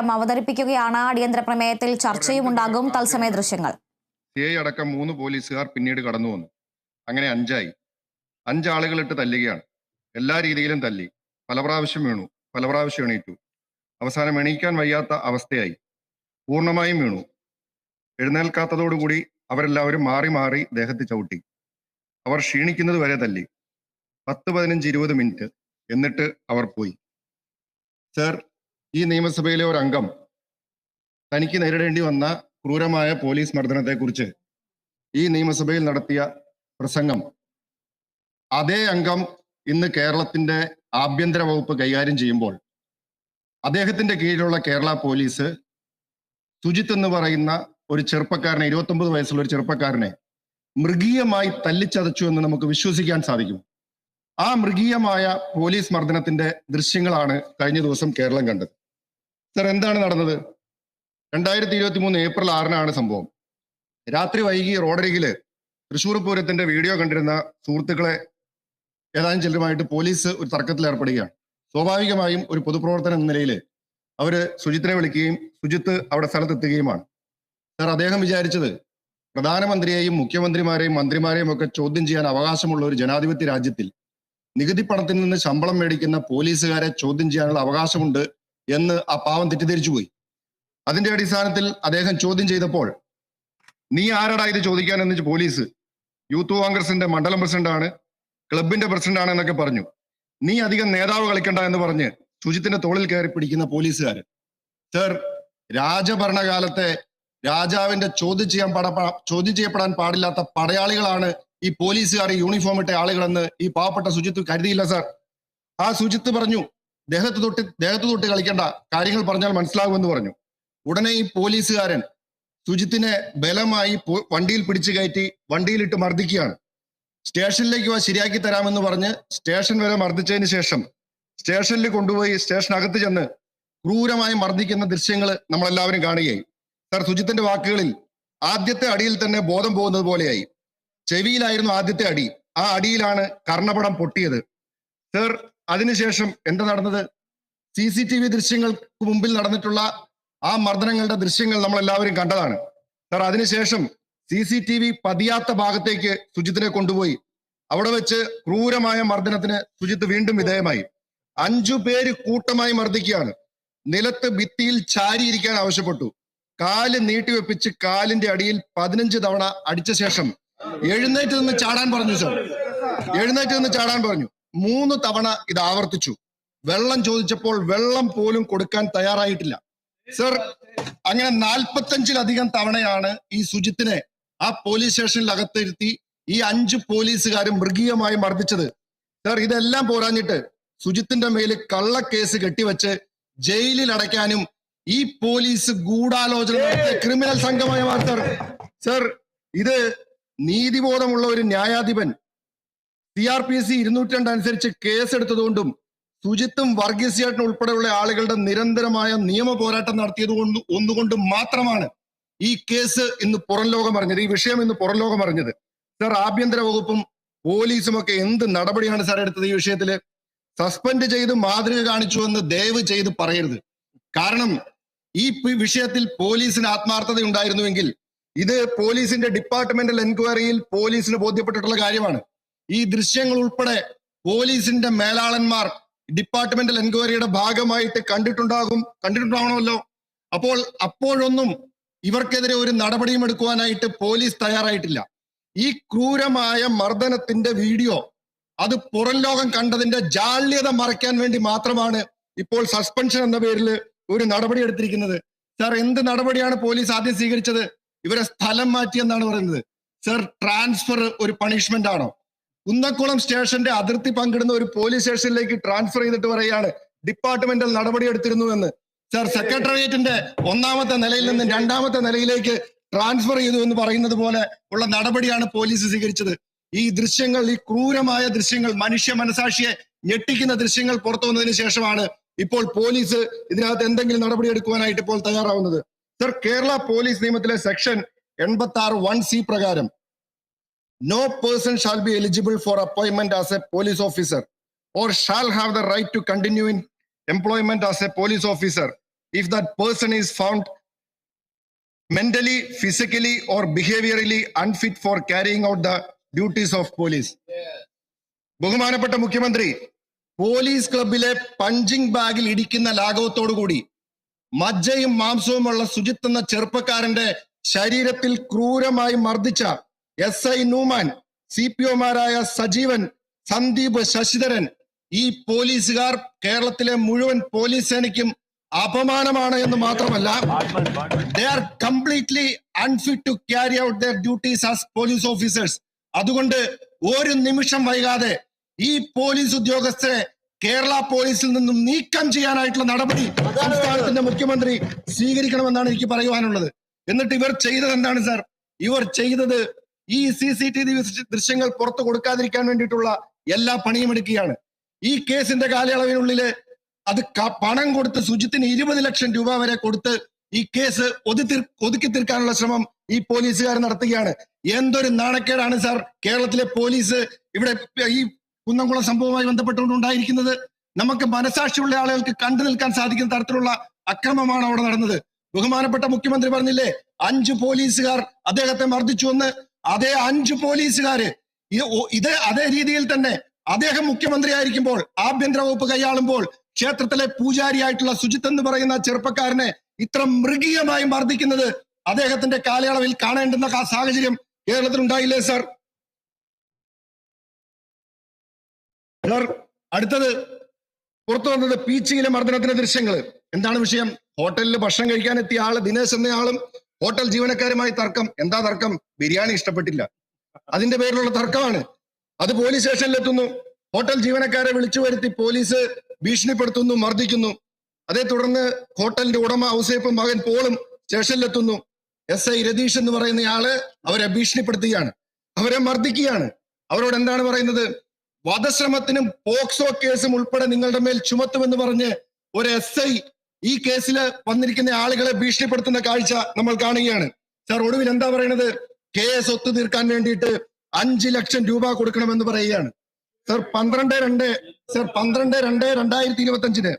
അവതരിപ്പിക്കുകയാണ്. അടിയന്തര പ്രമേയത്തിൽ ചർച്ചയും ഉണ്ടാകും. തത്സമയ ദൃശ്യങ്ങൾ. സിഐ അടക്കം 3 പോലീസുകാർ പിന്നീട് കടന്നു വന്നു. അങ്ങനെ 5 ആയി. 5 ആളുകളിട്ട് തല്ലുകയാണ്. എല്ലാ രീതിയിലും തല്ലി. പല പ്രാവശ്യം വീണു, പല പ്രാവശ്യം എണീറ്റു. അവസാനം എണീക്കാൻ വയ്യാത്ത അവസ്ഥയായി. പൂർണ്ണമായും വീണു. എഴുന്നേൽക്കാത്തതോടുകൂടി അവരെല്ലാവരും മാറി മാറി ദേഹത്ത് ചവിട്ടി. അവർ ക്ഷീണിക്കുന്നത് വരെ തല്ലി. 10, 15, 20 മിനിറ്റ്. എന്നിട്ട് അവർ പോയി. സർ, ഈ നിയമസഭയിലെ ഒരു അംഗം തനിക്ക് നേരിടേണ്ടി വന്ന ക്രൂരമായ പോലീസ് മർദ്ദനത്തെക്കുറിച്ച് ഈ നിയമസഭയിൽ നടത്തിയ പ്രസംഗം അതേ അംഗം ഇന്ന് കേരളത്തിന്റെ ആഭ്യന്തര വകുപ്പ് കൈകാര്യം ചെയ്യുമ്പോൾ അദ്ദേഹത്തിന്റെ കീഴിലുള്ള കേരള പോലീസ് സുജിത്ത് എന്ന് പറയുന്ന ഒരു ചെറുപ്പക്കാരനെ, 29 വയസ്സുള്ള ഒരു ചെറുപ്പക്കാരനെ മൃഗീയമായി തല്ലിച്ചതച്ചു എന്ന് നമുക്ക് വിശ്വസിക്കാൻ സാധിക്കും. ആ മൃഗീയമായ പോലീസ് മർദ്ദനത്തിന്റെ ദൃശ്യങ്ങളാണ് കഴിഞ്ഞ ദിവസം കേരളം കണ്ടത്. സർ, എന്താണ് നടന്നത്? 2023 ഏപ്രിൽ 6-നാണ് സംഭവം. രാത്രി വൈകി റോഡരികില് തൃശ്ശൂർ പൂരത്തിന്റെ വീഡിയോ കണ്ടിരുന്ന സുഹൃത്തുക്കളെ ഏതാനും ചിലരുമായിട്ട് പോലീസ് ഒരു തർക്കത്തിൽ ഏർപ്പെടുകയാണ്. സ്വാഭാവികമായും ഒരു പൊതുപ്രവർത്തനം എന്ന നിലയിൽ അവര് സുജിത്തിനെ വിളിക്കുകയും സുജിത്ത് അവിടെ സ്ഥലത്തെത്തുകയുമാണ്. സർ, അദ്ദേഹം വിചാരിച്ചത് പ്രധാനമന്ത്രിയെയും മുഖ്യമന്ത്രിമാരെയും മന്ത്രിമാരെയും ഒക്കെ ചോദ്യം ചെയ്യാൻ അവകാശമുള്ള ഒരു ജനാധിപത്യ രാജ്യത്തിൽ നികുതി പണത്തിൽ നിന്ന് ശമ്പളം മേടിക്കുന്ന പോലീസുകാരെ ചോദ്യം ചെയ്യാനുള്ള അവകാശമുണ്ട് എന്ന് ആ പാവം തെറ്റിദ്ധരിച്ചു പോയി. അതിന്റെ അടിസ്ഥാനത്തിൽ അദ്ദേഹം ചോദ്യം ചെയ്തപ്പോൾ, നീ ആരടാ ഇത് ചോദിക്കാൻ എന്ന് പോലീസ്, യൂത്ത് കോൺഗ്രസിന്റെ മണ്ഡലം പ്രസിഡന്റാണ്, ക്ലബിന്റെ പ്രസിഡന്റാണ് എന്നൊക്കെ പറഞ്ഞു. നീ അധികം നേതാവ് കളിക്കണ്ട എന്ന് പറഞ്ഞ് സുജിത്തിന്റെ തോളിൽ കയറി പിടിക്കുന്ന പോലീസുകാരൻ. സർ, രാജഭരണകാലത്തെ രാജാവിന്റെ ചോദ്യം ചെയ്യപ്പെടാൻ പാടില്ലാത്ത പടയാളികളാണ് ഈ പോലീസുകാർ, യൂണിഫോം ഇട്ട ആളുകളെന്ന് ഈ പാവപ്പെട്ട സുജിത്ത് കരുതിയില്ല സർ. ആ സുജിത്ത് പറഞ്ഞു, ദേഹത്ത് തൊട്ട് കളിക്കണ്ട, കാര്യങ്ങൾ പറഞ്ഞാൽ മനസ്സിലാകുമെന്ന് പറഞ്ഞു. ഉടനെ ഈ പോലീസുകാരൻ സുജിത്തിനെ ബലമായി വണ്ടിയിൽ പിടിച്ചു കയറ്റി വണ്ടിയിലിട്ട് മർദ്ദിക്കുകയാണ്. സ്റ്റേഷനിലേക്ക് ശരിയാക്കി തരാമെന്ന് പറഞ്ഞ് സ്റ്റേഷൻ വരെ മർദ്ദിച്ചതിന് ശേഷം സ്റ്റേഷനിൽ കൊണ്ടുപോയി സ്റ്റേഷനകത്ത് ചെന്ന് ക്രൂരമായി മർദ്ദിക്കുന്ന ദൃശ്യങ്ങൾ നമ്മളെല്ലാവരും കാണുകയായി. സർ, സുജിത്തിന്റെ വാക്കുകളിൽ ആദ്യത്തെ അടിയിൽ തന്നെ ബോധം പോകുന്നത് പോലെയായി. ചെവിയിലായിരുന്നു ആദ്യത്തെ അടി. ആ അടിയിലാണ് കർണപടം പൊട്ടിയത്. സർ, അതിനുശേഷം എന്താ നടന്നത്? CCTV ദൃശ്യങ്ങൾക്ക് മുമ്പിൽ നടന്നിട്ടുള്ള ആ മർദ്ദനങ്ങളുടെ ദൃശ്യങ്ങൾ നമ്മൾ എല്ലാവരും കണ്ടതാണ്. സർ, അതിനുശേഷം CCTV പതിയാത്ത ഭാഗത്തേക്ക് സുജിത്തിനെ കൊണ്ടുപോയി അവിടെ വെച്ച് ക്രൂരമായ മർദ്ദനത്തിന് സുജിത്ത് വീണ്ടും വിധേയമായി. 5 പേര് കൂട്ടമായി മർദ്ദിക്കുകയാണ്. നിലത്ത് ഭിത്തിയിൽ ചാരിയിരിക്കാൻ ആവശ്യപ്പെട്ടു. കാല് നീട്ടിവെപ്പിച്ച് കാലിന്റെ അടിയിൽ 15 തവണ അടിച്ച ശേഷം എഴുന്നേറ്റ് നിന്ന് ചാടാൻ പറഞ്ഞു. സർ, എഴുന്നേറ്റ് നിന്ന് ചാടാൻ പറഞ്ഞു. 3 തവണ ഇത് ആവർത്തിച്ചു. വെള്ളം ചോദിച്ചപ്പോൾ വെള്ളം പോലും കൊടുക്കാൻ തയ്യാറായിട്ടില്ല. സർ, അങ്ങനെ 45-ലധികം തവണയാണ് ഈ സുജിത്തിനെ ആ പോലീസ് സ്റ്റേഷനിൽ അകത്തിരുത്തി ഈ 5 പോലീസുകാരും മൃഗീയമായി മർദ്ദിച്ചത്. സർ, ഇതെല്ലാം പോരാഞ്ഞിട്ട് സുജിത്തിന്റെ മേല് കള്ളക്കേസ് കെട്ടിവെച്ച് ജയിലിൽ അടയ്ക്കാനും ഈ പോലീസ് ഗൂഢാലോചന നടത്തിയ ക്രിമിനൽ സംഘമായ വാർത്തർ. സർ, ഇത് നീതിബോധമുള്ള ഒരു ന്യായാധിപൻ CRPC 202 അനുസരിച്ച് കേസെടുത്തതുകൊണ്ടും സുജിത്തും വർഗീസിയേട്ടനും ഉൾപ്പെടെയുള്ള ആളുകളുടെ നിരന്തരമായ നിയമ പോരാട്ടം നടത്തിയത് ഒന്നുകൊണ്ടും മാത്രമാണ് ഈ കേസ് ഇന്ന് പുറം ലോകം അറിഞ്ഞത്, ഈ വിഷയം ഇന്ന് പുറം ലോകം അറിഞ്ഞത്. സർ, ആഭ്യന്തര വകുപ്പും പോലീസും ഒക്കെ എന്ത് നടപടിയാണ് സാർ എടുത്തത്? ഈ വിഷയത്തില് സസ്പെൻഡ് ചെയ്ത് മാതൃക കാണിച്ചു എന്ന് ദയവ് ചെയ്ത് പറയരുത്. കാരണം ഈ വിഷയത്തിൽ പോലീസിന് ആത്മാർത്ഥത ഉണ്ടായിരുന്നുവെങ്കിൽ ഇത് പോലീസിന്റെ ഡിപ്പാർട്ട്മെന്റൽ എൻക്വയറിയിൽ പോലീസിന് ബോധ്യപ്പെട്ടിട്ടുള്ള കാര്യമാണ്. ഈ ദൃശ്യങ്ങൾ ഉൾപ്പെടെ പോലീസിന്റെ മേലാളന്മാർ ഡിപ്പാർട്ട്മെന്റൽ എൻക്വയറിയുടെ ഭാഗമായിട്ട് കണ്ടിട്ടുണ്ടാവണമല്ലോ. അപ്പോഴൊന്നും ഇവർക്കെതിരെ ഒരു നടപടിയും എടുക്കുവാനായിട്ട് പോലീസ് തയ്യാറായിട്ടില്ല. ഈ ക്രൂരമായ മർദ്ദനത്തിന്റെ വീഡിയോ അത് പുറം ലോകം കണ്ടതിന്റെ ജാള്യത മറയ്ക്കാൻ വേണ്ടി മാത്രമാണ് ഇപ്പോൾ സസ്പെൻഷൻ എന്ന പേരിൽ ഒരു നടപടി എടുത്തിരിക്കുന്നത്. സർ, എന്ത് നടപടിയാണ് പോലീസ് ആദ്യം സ്വീകരിച്ചത്? ഇവരെ സ്ഥലം മാറ്റി എന്നാണ് പറയുന്നത്. സർ, ട്രാൻസ്ഫർ ഒരു പണിഷ്മെന്റ് ആണോ? കുന്നംകുളം സ്റ്റേഷന്റെ അതിർത്തി പങ്കിടുന്ന ഒരു പോലീസ് സ്റ്റേഷനിലേക്ക് ട്രാൻസ്ഫർ ചെയ്തിട്ട് പറയുകയാണ് ഡിപ്പാർട്ട്മെന്റൽ നടപടി എടുത്തിരുന്നു എന്ന്. സർ, സെക്രട്ടേറിയറ്റിന്റെ 1ാമത്തെ നിലയിൽ നിന്ന് 2ാമത്തെ നിലയിലേക്ക് ട്രാൻസ്ഫർ ചെയ്തു എന്ന് പറയുന്നത് പോലെ ഉള്ള നടപടിയാണ് പോലീസ് സ്വീകരിച്ചത്. ഈ ദൃശ്യങ്ങൾ, ഈ ക്രൂരമായ ദൃശ്യങ്ങൾ, മനുഷ്യ മനസാക്ഷിയെ ഞെട്ടിക്കുന്ന ദൃശ്യങ്ങൾ പുറത്തു വന്നതിന് ശേഷമാണ് ഇപ്പോൾ പോലീസ് ഇതിനകത്ത് എന്തെങ്കിലും നടപടി എടുക്കുവാനായിട്ട് ഇപ്പോൾ തയ്യാറാവുന്നത്. സർ, കേരള പോലീസ് നിയമത്തിലെ സെക്ഷൻ 86(1)(c) പ്രകാരം no person shall be eligible for appointment as a police officer or shall have the right to continue in employment as a police officer if that person is found mentally, physically or behaviorally unfit for carrying out the duties of police. ബഹുമാനപ്പെട്ട മുഖ്യമന്ത്രി, police ക്ലബിലെ punching ബാഗിൽ ഇടിക്കുന്ന ലാഘവത്തോടു കൂടി മജ്ജയും മാംസവുമുള്ള സുജിത്ത് എന്ന ചെറുപ്പക്കാരന്റെ ശരീരത്തിൽ ക്രൂരമായി മർദ്ദിച്ച SI Noman, CPOമാരായ Sajeevan, Sandeep, Sasidharan, ഈ പോലീസുകാർ കേരളത്തിലെ മുഴുവൻ പോലീസ് സേനയ്ക്കും അപമാനമാണ് എന്ന് മാത്രമല്ല, they are completely unfit to carry out their duties as police officers. അതുകൊണ്ട് ഒരു നിമിഷം വൈകാതെ ഈ പോലീസ് ഉദ്യോഗസ്ഥരെ കേരള പോലീസിൽ നിന്നും നീക്കം ചെയ്യാനായിട്ടുള്ള നടപടി സംസ്ഥാനത്തിന്റെ മുഖ്യമന്ത്രി സ്വീകരിക്കണമെന്നാണ് എനിക്ക് പറയുവാനുള്ളത്. എന്നിട്ട് ഇവർ ചെയ്തത് എന്താണ് സാർ? ഇവർ ചെയ്തത് ഈ CCTV ദൃശ്യങ്ങൾ പുറത്തു കൊടുക്കാതിരിക്കാൻ വേണ്ടിയിട്ടുള്ള എല്ലാ പണിയും എടുക്കുകയാണ്. ഈ കേസിന്റെ കാലയളവിനുള്ളില് അത് പണം കൊടുത്ത് സുജിത്തിന് 20 ലക്ഷം രൂപ വരെ കൊടുത്ത് ഈ കേസ് ഒതുക്കി തീർക്കാനുള്ള ശ്രമം ഈ പോലീസുകാർ നടത്തുകയാണ്. എന്തൊരു നാണക്കേടാണ് സാർ കേരളത്തിലെ പോലീസ് ഇവിടെ ഈ കുന്നംകുളം സംഭവവുമായി ബന്ധപ്പെട്ടുകൊണ്ടുണ്ടായിരിക്കുന്നത്. നമുക്ക് മനസാക്ഷിയുള്ള ആളുകൾക്ക് കണ്ടു നിൽക്കാൻ സാധിക്കുന്ന തരത്തിലുള്ള അക്രമമാണ് അവിടെ നടന്നത്. ബഹുമാനപ്പെട്ട മുഖ്യമന്ത്രി പറഞ്ഞില്ലേ 5 പോലീസുകാർ അദ്ദേഹത്തെ മർദ്ദിച്ചുവെന്ന്. അതേ 5 പോലീസുകാര് അതേ രീതിയിൽ തന്നെ അദ്ദേഹം മുഖ്യമന്ത്രി ആയിരിക്കുമ്പോൾ, ആഭ്യന്തര വകുപ്പ് കൈയാളുമ്പോൾ ക്ഷേത്രത്തിലെ പൂജാരിയായിട്ടുള്ള സുജിത്ത് എന്ന് പറയുന്ന ചെറുപ്പക്കാരനെ ഇത്ര മൃഗീയമായി മർദ്ദിക്കുന്നത് അദ്ദേഹത്തിന്റെ കാലയളവിൽ കാണേണ്ടുന്ന സാഹചര്യം കേരളത്തിൽ ഉണ്ടായില്ലേ സാർ? അടുത്തത് പുറത്തു വന്നത് പീച്ചിയിലെ മർദ്ദനത്തിന്റെ ദൃശ്യങ്ങൾ. എന്താണ് വിഷയം? ഹോട്ടലിൽ ഭക്ഷണം കഴിക്കാൻ എത്തിയ ആള് ദിനേശ് എന്നയാളും ഹോട്ടൽ ജീവനക്കാരുമായി തർക്കം. എന്താ തർക്കം? ബിരിയാണി ഇഷ്ടപ്പെട്ടില്ല, അതിന്റെ പേരിലുള്ള തർക്കമാണ്. അത് പോലീസ് സ്റ്റേഷനിലെത്തുന്നു. ഹോട്ടൽ ജീവനക്കാരെ വിളിച്ചു വരുത്തി പോലീസ് ഭീഷണിപ്പെടുത്തുന്നു, മർദ്ദിക്കുന്നു. അതേ തുടർന്ന് ഹോട്ടലിന്റെ ഉടമ ഔസേപ്പും മകൻ പോളും സ്റ്റേഷനിലെത്തുന്നു. SI രതീഷ് എന്ന് പറയുന്നയാള് അവരെ ഭീഷണിപ്പെടുത്തുകയാണ്, അവരെ മർദ്ദിക്കുകയാണ്. അവരോട് എന്താണ് പറയുന്നത്? വധശ്രമത്തിനും പോക്സോ കേസും ഉൾപ്പെടെ നിങ്ങളുടെ മേൽ ചുമത്തുമെന്ന് പറഞ്ഞ് ഒരു SI ഈ കേസിൽ വന്നിരിക്കുന്ന ആളുകളെ ഭീഷണിപ്പെടുത്തുന്ന കാഴ്ച നമ്മൾ കാണുകയാണ്. സാർ ഒടുവിൽ എന്താ പറയുന്നത്? കേസ് ഒത്തുതീർക്കാൻ വേണ്ടിയിട്ട് 5 ലക്ഷം രൂപ കൊടുക്കണമെന്ന് പറയുകയാണ്. സർ 12/2/2025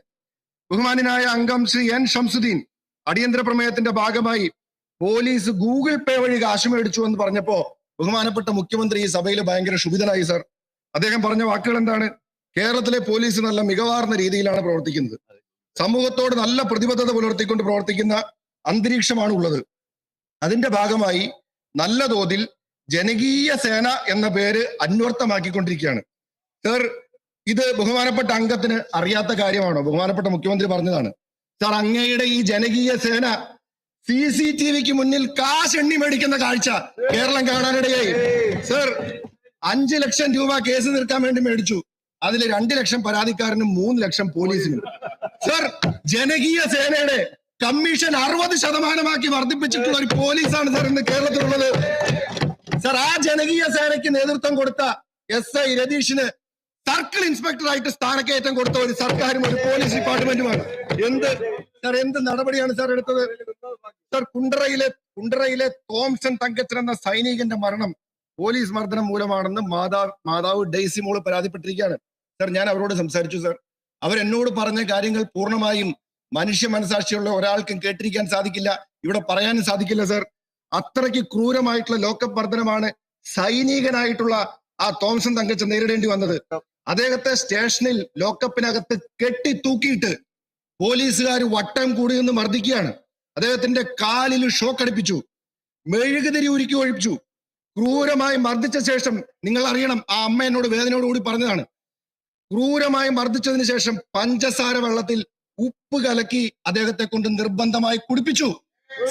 ബഹുമാനായ അംഗം ശ്രീ N ഷംസുദ്ദീൻ അടിയന്തര പ്രമേയത്തിന്റെ ഭാഗമായി പോലീസ് ഗൂഗിൾ പേ വഴി കാശ് മേടിച്ചു എന്ന് പറഞ്ഞപ്പോ ബഹുമാനപ്പെട്ട മുഖ്യമന്ത്രി ഈ സഭയിൽ ഭയങ്കര ക്ഷുഭിതനായി സാർ. അദ്ദേഹം പറഞ്ഞ വാക്കുകൾ എന്താണ്? കേരളത്തിലെ പോലീസ് നല്ല മികവാർന്ന രീതിയിലാണ് പ്രവർത്തിക്കുന്നത്, സമൂഹത്തോട് നല്ല പ്രതിബദ്ധത പുലർത്തിക്കൊണ്ട് പ്രവർത്തിക്കുന്ന അന്തരീക്ഷമാണ് ഉള്ളത്. അതിന്റെ ഭാഗമായി നല്ല തോതിൽ ജനകീയ സേന എന്ന പേര് അന്വർത്ഥമാക്കിക്കൊണ്ടിരിക്കുകയാണ്. സർ, ഇത് ബഹുമാനപ്പെട്ട അംഗത്തിന് അറിയാത്ത കാര്യമാണോ? ബഹുമാനപ്പെട്ട മുഖ്യമന്ത്രി പറഞ്ഞതാണ്. സാർ, അങ്ങയുടെ ഈ ജനകീയ സേന CCTVക്ക് മുന്നിൽ കാശ് എണ്ണി മേടിക്കുന്ന കാഴ്ച കേരളം കാണാനിടയായി. സർ, 5 ലക്ഷം രൂപ കേസ് തീർക്കാൻ വേണ്ടി മേടിച്ചു. അതിൽ 2 ലക്ഷം പരാതിക്കാരനും 3 ലക്ഷം പോലീസിനും. സർ, ജനകീയ സേനയുടെ കമ്മീഷൻ 60% വർദ്ധിപ്പിച്ചിട്ടുള്ള ഒരു പോലീസാണ് സാർ ഇന്ന് കേരളത്തിലുള്ളത്. സർ, ആ ജനകീയ സേനയ്ക്ക് നേതൃത്വം കൊടുത്ത SI രതീഷിന് സർക്കിൾ ഇൻസ്പെക്ടറായിട്ട് സ്ഥാനക്കയറ്റം കൊടുത്ത ഒരു സർക്കാരും ഒരു പോലീസ് ഡിപ്പാർട്ട്മെന്റുമാണ്. എന്ത് നടപടിയാണ് സാർ എടുത്തത്? സാർ, കുണ്ടറയിലെ തോംസൺ തങ്കച്ചൻ എന്ന സൈനികന്റെ മരണം പോലീസ് മർദ്ദനം മൂലമാണെന്ന് മാതാവ് ഡെയ്സി മോള് പരാതിപ്പെട്ടിരിക്കുകയാണ്. സാർ, ഞാൻ അവരോട് സംസാരിച്ചു. സാർ, അവരെന്നോട് പറഞ്ഞ കാര്യങ്ങൾ പൂർണ്ണമായും മനുഷ്യ മനസാക്ഷിയുള്ള ഒരാൾക്കും കേട്ടിരിക്കാൻ സാധിക്കില്ല, ഇവിടെ പറയാനും സാധിക്കില്ല. സാർ, അത്രയ്ക്ക് ക്രൂരമായിട്ടുള്ള ലോക്കപ്പ് മർദ്ദനമാണ് സൈനികനായിട്ടുള്ള ആ തോംസൺ തങ്കച്ചൻ നേരിടേണ്ടി വന്നത്. അദ്ദേഹത്തെ സ്റ്റേഷനിൽ ലോക്കപ്പിനകത്ത് കെട്ടി തൂക്കിയിട്ട് പോലീസുകാർ വട്ടം കൂടി നിന്ന് മർദ്ദിക്കുകയാണ്. അദ്ദേഹത്തിന്റെ കാലിൽ ഷോക്ക് അടിപ്പിച്ചു, മെഴുകുതിരി ഉരുക്കി ഒഴിപ്പിച്ചു, ക്രൂരമായി മർദ്ദിച്ച ശേഷം, നിങ്ങൾ അറിയണം, ആ അമ്മ എന്നോട് വേദനയോടുകൂടി പറഞ്ഞതാണ്, ക്രൂരമായി മർദ്ദിച്ചതിന് ശേഷം പഞ്ചസാര വെള്ളത്തിൽ ഉപ്പ് കലക്കി അദ്ദേഹത്തെ കൊണ്ട് നിർബന്ധമായി കുടിപ്പിച്ചു.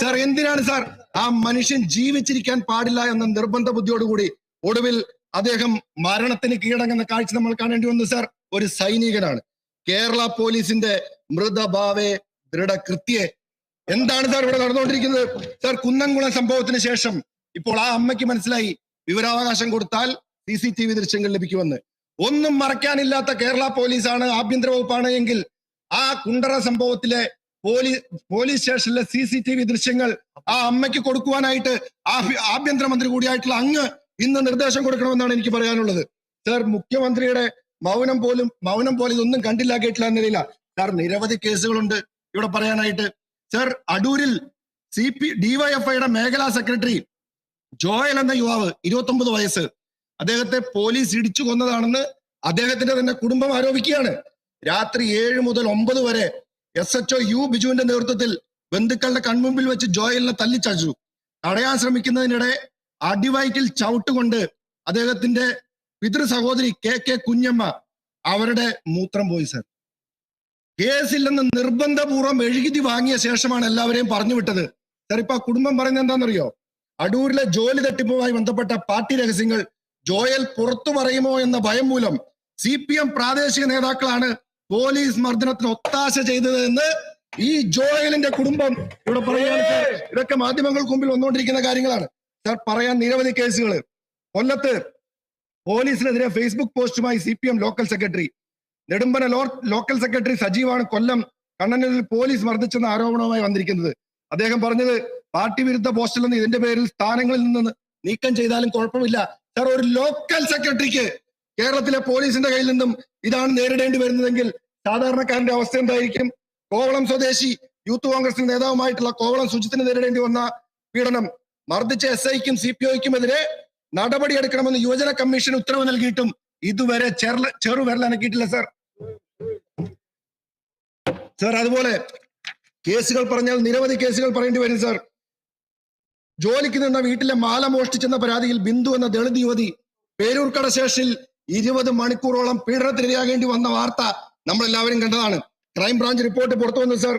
സാർ, എന്തിനാണ് സാർ? ആ മനുഷ്യൻ ജീവിച്ചിരിക്കാൻ പാടില്ല എന്ന നിർബന്ധ ബുദ്ധിയോടുകൂടി ഒടുവിൽ അദ്ദേഹം മരണത്തിന് കീഴടങ്ങുന്ന കാഴ്ച നമ്മൾ കാണേണ്ടി വന്നു. സാർ, ഒരു സൈനികനാണ്. കേരള പോലീസിന്റെ മൃതഭാവേ ദൃഢകൃത്യേ. എന്താണ് സാർ ഇവിടെ നടന്നുകൊണ്ടിരിക്കുന്നത്? സാർ, കുന്നംകുളം സംഭവത്തിന് ശേഷം ഇപ്പോൾ ആ അമ്മയ്ക്ക് മനസ്സിലായി വിവരാവകാശം കൊടുത്താൽ CCTV ദൃശ്യങ്ങൾ ലഭിക്കുമെന്ന്. ഒന്നും മറക്കാനില്ലാത്ത കേരള പോലീസാണ്, ആഭ്യന്തര വകുപ്പാണ് എങ്കിൽ ആ കുണ്ടറ സംഭവത്തിലെ പോലീസ് സ്റ്റേഷനിലെ CCTV ദൃശ്യങ്ങൾ ആ അമ്മയ്ക്ക് കൊടുക്കുവാനായിട്ട് ആഭ്യന്തരമന്ത്രി കൂടിയായിട്ടുള്ള അങ്ങ് ഇന്ന് നിർദ്ദേശം കൊടുക്കണമെന്നാണ് എനിക്ക് പറയാനുള്ളത്. സാർ, മുഖ്യമന്ത്രിയുടെ മൗനം പോലെ ഇതൊന്നും കണ്ടില്ല കേട്ടില്ല എന്നില്ല. സാർ, നിരവധി കേസുകളുണ്ട് ഇവിടെ പറയാനായിട്ട്. സർ, അടൂരിൽ ഡിവൈഎഫ്ഐയുടെ മേഖലാ സെക്രട്ടറി ജോയൽ എന്ന യുവാവ് 29 വയസ്സ്, അദ്ദേഹത്തെ പോലീസ് ഇടിച്ചു കൊന്നതാണെന്ന് അദ്ദേഹത്തിന്റെ തന്നെ കുടുംബം ആരോപിക്കുകയാണ്. രാത്രി 7 മുതൽ 9 വരെ SHO യു ബിജുവിന്റെ നേതൃത്വത്തിൽ ബന്ധുക്കളുടെ കൺമുമ്പിൽ വെച്ച് ജോയലിനെ തല്ലിച്ചടിച്ചു. തടയാൻ ശ്രമിക്കുന്നതിനിടെ അടിവയറ്റിൽ ചവിട്ടുകൊണ്ട് അദ്ദേഹത്തിന്റെ പിതൃ സഹോദരി KK കുഞ്ഞമ്മ അവരുടെ മൂത്രം പോയി. സർ, കേസില്ലെന്ന് നിർബന്ധപൂർവ്വം എഴുതി വാങ്ങിയ ശേഷമാണ് എല്ലാവരെയും പറഞ്ഞു വിട്ടത്. സർ, ഇപ്പൊ കുടുംബം പറയുന്നത് എന്താണെന്നറിയോ? അടൂരിലെ ജോലി തട്ടിപ്പുമായി ബന്ധപ്പെട്ട പാർട്ടി രഹസ്യങ്ങൾ ജോയൽ പുറത്തു പറയുമോ എന്ന ഭയം മൂലം CPM പ്രാദേശിക നേതാക്കളാണ് പോലീസ് മർദ്ദനത്തിന് ഒത്താശ ചെയ്തത് എന്ന് ഈ ജോയലിന്റെ കുടുംബം ഇവിടെ പറയുകയാണ്. സർ, ഇതൊക്കെ മാധ്യമങ്ങൾക്ക് മുമ്പിൽ വന്നുകൊണ്ടിരിക്കുന്ന കാര്യങ്ങളാണ്. സർ, പറയാൻ നിരവധി കേസുകൾ. കൊല്ലത്ത് പോലീസിനെതിരെ ഫേസ്ബുക്ക് പോസ്റ്റുമായി CPM local secretary, Nedumpana local secretary സജീവാണ് കൊല്ലം കണ്ണനൂരിൽ പോലീസ് മർദ്ദിച്ചെന്ന ആരോപണവുമായി വന്നിരിക്കുന്നത്. അദ്ദേഹം പറഞ്ഞത് പാർട്ടി വിരുദ്ധ പോസ്റ്റിൽ നിന്ന് ഇതിന്റെ പേരിൽ സ്ഥാനങ്ങളിൽ നിന്ന് നീക്കം ചെയ്താലും കുഴപ്പമില്ല. സർ, ഒരു ലോക്കൽ സെക്രട്ടറിക്ക് കേരളത്തിലെ പോലീസിന്റെ കയ്യിൽ നിന്നും ഇതാണ് നേരിടേണ്ടി വരുന്നതെങ്കിൽ സാധാരണക്കാരന്റെ അവസ്ഥ എന്തായിരിക്കും? കോവളം സ്വദേശി യൂത്ത് കോൺഗ്രസ് നേതാവുമായിട്ടുള്ള കോവളം സുജിത്തിന് നേരിടേണ്ടി വന്ന പീഡനം, മർദ്ദിച്ച SIക്കും CPOയ്ക്കുമെതിരെ നടപടിയെടുക്കണമെന്ന് യുവജന കമ്മീഷൻ ഉത്തരവ് നൽകിയിട്ടും ഇതുവരെ ചെറുവിരലനക്കിയിട്ടില്ല. സർ, അതുപോലെ കേസുകൾ പറഞ്ഞാൽ നിരവധി കേസുകൾ പറയേണ്ടി വരും. സർ, ജോലിക്ക് നിന്ന വീട്ടിലെ മാല മോഷ്ടിച്ചെന്ന പരാതിയിൽ ബിന്ദു എന്ന ദളിത് യുവതി പേരൂർക്കട സ്റ്റേഷനിൽ 20 മണിക്കൂറോളം പീഡനത്തിനിരയാകേണ്ടി വന്ന വാർത്ത നമ്മൾ എല്ലാവരും കണ്ടതാണ്. ക്രൈംബ്രാഞ്ച് റിപ്പോർട്ട് പുറത്തു വന്നു. സർ,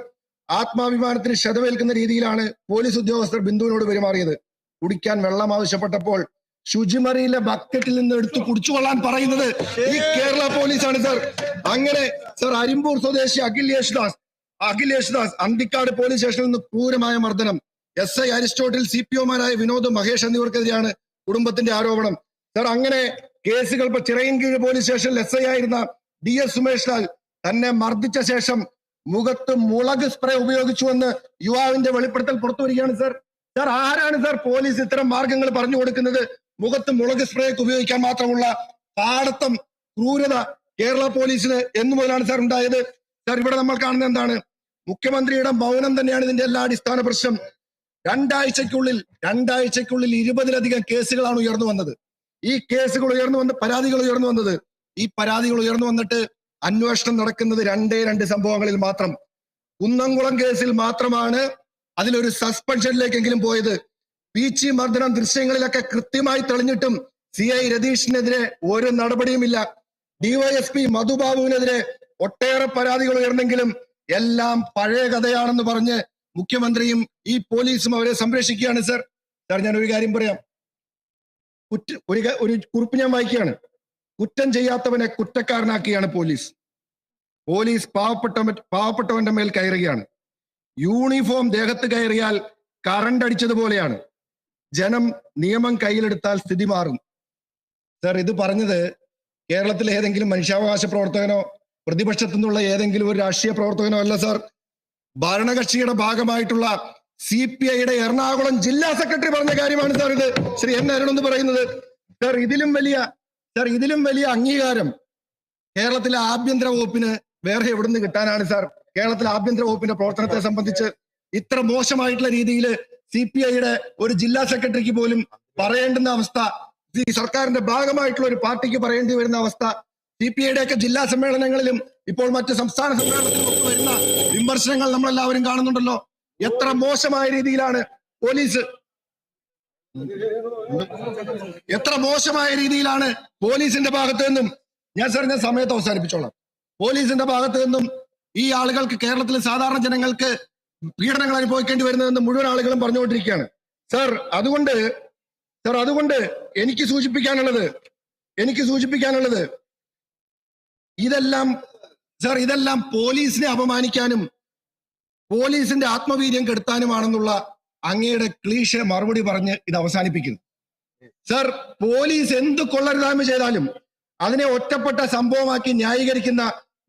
ആത്മാഭിമാനത്തിന് ക്ഷതമേൽക്കുന്ന രീതിയിലാണ് പോലീസ് ഉദ്യോഗസ്ഥർ ബിന്ദുവിനോട് പെരുമാറിയത്. കുടിക്കാൻ വെള്ളം ആവശ്യപ്പെട്ടപ്പോൾ ശുചിമറിയിലെ ബക്കറ്റിൽ നിന്ന് എടുത്ത് കുടിച്ചുകൊള്ളാൻ പറയുന്നത് ഈ കേരള പോലീസാണ്. സർ, അങ്ങനെ സർ, അരിമ്പൂർ സ്വദേശി അഖിൽ യേശുദാസ് അന്തിക്കാട് പോലീസ് സ്റ്റേഷനിൽ നിന്ന് ക്രൂരമായ മർദ്ദനം. SI അരിസ്റ്റോട്ടിൽ, CPOമാരായ വിനോദ്, മഹേഷ് എന്നിവർക്കെതിരെയാണ് കുടുംബത്തിന്റെ ആരോപണം. സർ, അങ്ങനെ കേസുകൾ ഇപ്പൊ ചിറയൻകീഴ് പോലീസ് സ്റ്റേഷനിൽ SI ആയിരുന്ന DS സുമേഷ് ലാൽ തന്നെ മർദ്ദിച്ച ശേഷം മുഖത്ത് മുളക് സ്പ്രേ ഉപയോഗിച്ചുവെന്ന് യുവാവിന്റെ വെളിപ്പെടുത്തൽ പുറത്തു വരികയാണ്. സർ, ആരാണ് സർ പോലീസ് ഇത്തരം മാർഗങ്ങൾ പറഞ്ഞു കൊടുക്കുന്നത്? മുഖത്ത് മുളക് സ്പ്രേ ഉപയോഗിക്കാൻ മാത്രമുള്ള പാടത്തം ക്രൂരത കേരള പോലീസിന് എന്നു മുതലാണ് സർ ഉണ്ടായത്? സർ, ഇവിടെ നമ്മൾ കാണുന്നത് എന്താണ്? മുഖ്യമന്ത്രിയുടെ മൗനം തന്നെയാണ് ഇതിന്റെ എല്ലാ അടിസ്ഥാന പ്രശ്നം. രണ്ടാഴ്ചക്കുള്ളിൽ 20-ലധികം കേസുകളാണ് ഉയർന്നു വന്നത്. ഈ കേസുകൾ ഉയർന്നു വന്ന് പരാതികൾ ഉയർന്നു വന്നത്. ഈ പരാതികൾ ഉയർന്നു വന്നിട്ട് അന്വേഷണം നടക്കുന്നത് 2 സംഭവങ്ങളിൽ മാത്രം. കുന്നംകുളം കേസിൽ മാത്രമാണ് അതിലൊരു സസ്പെൻഷനിലേക്കെങ്കിലും പോയത്. പീച്ചി മർദ്ദനം ദൃശ്യങ്ങളിലൊക്കെ കൃത്യമായി തെളിഞ്ഞിട്ടും CI രതീഷിനെതിരെ ഒരു നടപടിയുമില്ല. DYSP മധുബാബുവിനെതിരെ ഒട്ടേറെ പരാതികൾ ഉയർന്നെങ്കിലും എല്ലാം പഴയ കഥയാണെന്ന് പറഞ്ഞ് മുഖ്യമന്ത്രിയും ഈ പോലീസും അവരെ സംരക്ഷിക്കുകയാണ്. സർ, ഞാൻ ഒരു കാര്യം പറയാം. ഒരു കുറിപ്പ് ഞാൻ വായിക്കുകയാണ്. കുറ്റം ചെയ്യാത്തവനെ കുറ്റക്കാരനാക്കിയാണ് പോലീസ്. പാവപ്പെട്ടവന്റെ മേൽ കയറുകയാണ്. യൂണിഫോം ദേഹത്ത് കയറിയാൽ കറണ്ട് അടിച്ചതുപോലെയാണ്. ജനം നിയമം കയ്യിലെടുത്താൽ സ്ഥിതി മാറും. സർ, ഇത് പറഞ്ഞത് കേരളത്തിലെ ഏതെങ്കിലും മനുഷ്യാവകാശ പ്രവർത്തകനോ പ്രതിപക്ഷത്തു നിന്നുള്ള ഏതെങ്കിലും ഒരു രാഷ്ട്രീയ പ്രവർത്തകനോ അല്ല. സർ, ഭരണകക്ഷിയുടെ ഭാഗമായിട്ടുള്ള CPIയുടെ എറണാകുളം ജില്ലാ സെക്രട്ടറി പറഞ്ഞ കാര്യമാണ്. സർ, ഇത് ശ്രീ N അരുൺ എന്ന് പറയുന്നത്. സർ, ഇതിലും വലിയ അംഗീകാരം കേരളത്തിലെ ആഭ്യന്തര വകുപ്പിന് വേറെ എവിടുന്ന് കിട്ടാനാണ്? സർ, കേരളത്തിലെ ആഭ്യന്തര വകുപ്പിന്റെ പ്രവർത്തനത്തെ സംബന്ധിച്ച് ഇത്ര മോശമായിട്ടുള്ള രീതിയിൽ CPIയുടെ ഒരു ജില്ലാ സെക്രട്ടറിക്ക് പോലും പറയേണ്ടുന്ന അവസ്ഥ, ഈ സർക്കാരിന്റെ ഭാഗമായിട്ടുള്ള ഒരു പാർട്ടിക്ക് പറയേണ്ടി വരുന്ന അവസ്ഥ, CPIയുടെ ഒക്കെ ജില്ലാ സമ്മേളനങ്ങളിലും ഇപ്പോൾ മറ്റ് സംസ്ഥാന സമ്മേളനത്തിലും ഒക്കെ വരുന്ന വിമർശനങ്ങൾ നമ്മളെല്ലാവരും കാണുന്നുണ്ടല്ലോ. എത്ര മോശമായ രീതിയിലാണ് പോലീസിന്റെ ഭാഗത്തു നിന്നും, ഞാൻ സമയത്ത് അവസാനിപ്പിച്ചോളാം, പോലീസിന്റെ ഭാഗത്തു നിന്നും ഈ ആളുകൾക്ക്, കേരളത്തിലെ സാധാരണ ജനങ്ങൾക്ക് പീഡനങ്ങൾ അനുഭവിക്കേണ്ടി വരുന്നതെന്ന് മുഴുവൻ ആളുകളും പറഞ്ഞുകൊണ്ടിരിക്കുകയാണ്. സർ, അതുകൊണ്ട് എനിക്ക് സൂചിപ്പിക്കാനുള്ളത് ഇതെല്ലാം പോലീസിനെ അപമാനിക്കാനും പോലീസിന്റെ ആത്മവീര്യം കെടുത്താനുമാണെന്നുള്ള അങ്ങയുടെ ക്ലീശ മറുപടി പറഞ്ഞ് ഇത് അവസാനിപ്പിക്കുന്നു. സർ, പോലീസ് എന്ത് കൊള്ളരുതായ്മ ചെയ്താലും അതിനെ ഒറ്റപ്പെട്ട സംഭവമാക്കി ന്യായീകരിക്കുന്ന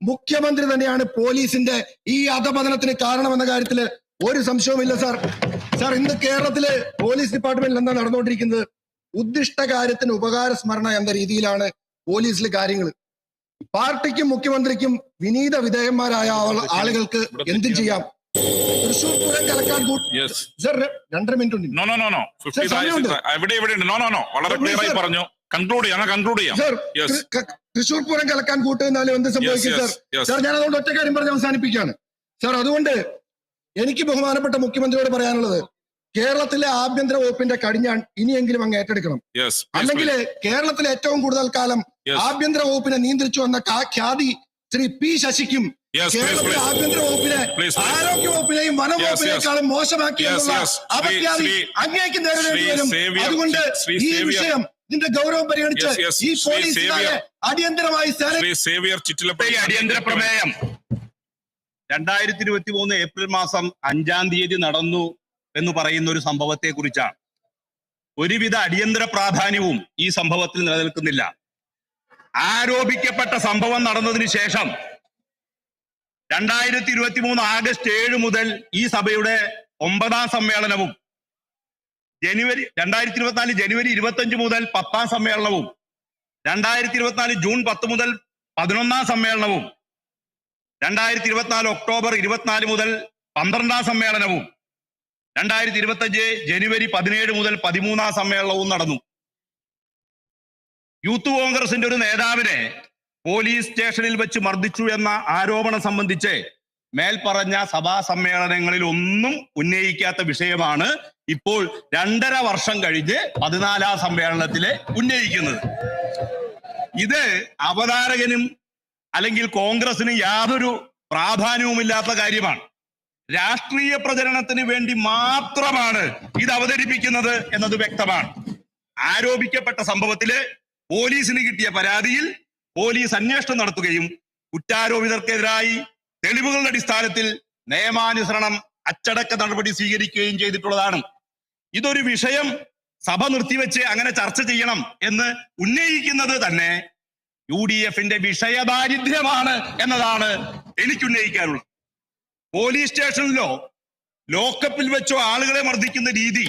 മുഖ്യമന്ത്രി തന്നെയാണ് പോലീസിന്റെ ഈ അധപതനത്തിന് കാരണമെന്ന കാര്യത്തിൽ ഒരു സംശയവുമില്ല. സർ, ഇന്ന് കേരളത്തിലെ പോലീസ് ഡിപ്പാർട്ട്മെന്റിൽ എന്താ നടന്നുകൊണ്ടിരിക്കുന്നത്? ഉദ്ദിഷ്ട കാര്യത്തിന് ഉപകാര സ്മരണ എന്ന രീതിയിലാണ് പോലീസിലെ കാര്യങ്ങൾ. പാർട്ടിക്കും മുഖ്യമന്ത്രിക്കും വിനീത വിധേയന്മാരായ ആളുകൾക്ക് എന്തും ചെയ്യാം. തൃശൂർ പൂരം കലക്കാൻ സർ 2.5 മിനിറ്റ് ഉണ്ട്. നോ 50 എവിടെ നോ വളരെ ക്ലിയർ ആയി പറഞ്ഞു. കൺക്ലൂഡ് ചെയ്യാം സർ, തൃശൂർ പൂരം കലക്കാൻ കൂട്ടുന്നാലും എന്ത് സംഭവിക്കും സർ? സർ, ഞാൻ അതുകൊണ്ട് ഒറ്റ കാര്യം പറഞ്ഞ് അവസാനിപ്പിക്കുകയാണ് സർ. അതുകൊണ്ട് എനിക്ക് ബഹുമാനപ്പെട്ട മുഖ്യമന്ത്രിയോട് പറയാനുള്ളത്, കേരളത്തിലെ ആഭ്യന്തര വകുപ്പിന്റെ കടിഞ്ഞാൺ ഇനിയെങ്കിലും അങ്ങ് ഏറ്റെടുക്കണം. അല്ലെങ്കിൽ കേരളത്തിലെ ഏറ്റവും കൂടുതൽ കാലം ആഭ്യന്തര വകുപ്പിനെ നിയന്ത്രിച്ചു വന്ന ഖ്യാതി ശ്രീ പി ശശിക്കും കേരളത്തിലെ ആഭ്യന്തര വകുപ്പിനെ ആരോഗ്യ വകുപ്പിനെയും വനംവകുപ്പിനേക്കാളും മോശമാക്കി എന്നുള്ള അപഖ്യാതി അങ്ങേക്ക് നേരിടേണ്ടി വരും. അതുകൊണ്ട് ഈ വിഷയം ഇതിന്റെ ഗൗരവം പരിഗണിച്ച് ഈ പോലീസുകാരെ അടിയന്തരമായി അടിയന്തര പ്രമേയം 2023 ഏപ്രിൽ മാസം 5-ാം തീയതി നടന്നു എന്ന് പറയുന്ന ഒരു സംഭവത്തെ കുറിച്ചാണ്. ഒരുവിധ അടിയന്തര പ്രാധാന്യവും ഈ സംഭവത്തിൽ നിലനിൽക്കുന്നില്ല. ആരോപിക്കപ്പെട്ട സംഭവം നടന്നതിന് ശേഷം 2023 ആഗസ്റ്റ് 7 മുതൽ ഈ സഭയുടെ 9ാം സമ്മേളനവും 2024 ജനുവരി 25 മുതൽ 10ാം സമ്മേളനവും 2024 ജൂൺ 10 മുതൽ 11ാം സമ്മേളനവും 2024 ഒക്ടോബർ 24 മുതൽ 12ാം സമ്മേളനവും 2025 ജനുവരി 17 മുതൽ 13ാം സമ്മേളനവും നടന്നു. യൂത്ത് കോൺഗ്രസിന്റെ ഒരു നേതാവിനെ പോലീസ് സ്റ്റേഷനിൽ വെച്ച് മർദ്ദിച്ചു എന്ന ആരോപണം സംബന്ധിച്ച് മേൽപ്പറഞ്ഞ സഭാ സമ്മേളനങ്ങളിൽ ഒന്നും ഉന്നയിക്കാത്ത വിഷയമാണ് ഇപ്പോൾ 2.5 വർഷം കഴിഞ്ഞ് 14ാം സമ്മേളനത്തില് ഉന്നയിക്കുന്നത്. ഇത് അവതാരകനും അല്ലെങ്കിൽ കോൺഗ്രസിന് യാതൊരു പ്രാധാന്യവുമില്ലാത്ത കാര്യമാണ്. രാഷ്ട്രീയ പ്രചരണത്തിന് വേണ്ടി മാത്രമാണ് ഇത് അവതരിപ്പിക്കുന്നത് എന്നത് വ്യക്തമാണ്. ആരോപിക്കപ്പെട്ട സംഭവത്തില് പോലീസിന് കിട്ടിയ പരാതിയിൽ പോലീസ് അന്വേഷണം നടത്തുകയും കുറ്റാരോപിതർക്കെതിരായി തെളിവുകളുടെ അടിസ്ഥാനത്തിൽ നിയമാനുസരണം അച്ചടക്ക നടപടി സ്വീകരിക്കുകയും ചെയ്തിട്ടുള്ളതാണ്. ഇതൊരു വിഷയം സഭ നിർത്തിവെച്ച് അങ്ങനെ ചർച്ച ചെയ്യണം എന്ന് ഉന്നയിക്കുന്നത് തന്നെ UDFന്റെ വിഷയദാരിദ്ര്യമാണ് എന്നതാണ് എനിക്ക് ഉന്നയിക്കാനുള്ളത്. പോലീസ് സ്റ്റേഷനിലോ ലോക്കപ്പിൽ വെച്ചോ ആളുകളെ മർദ്ദിക്കുന്ന രീതി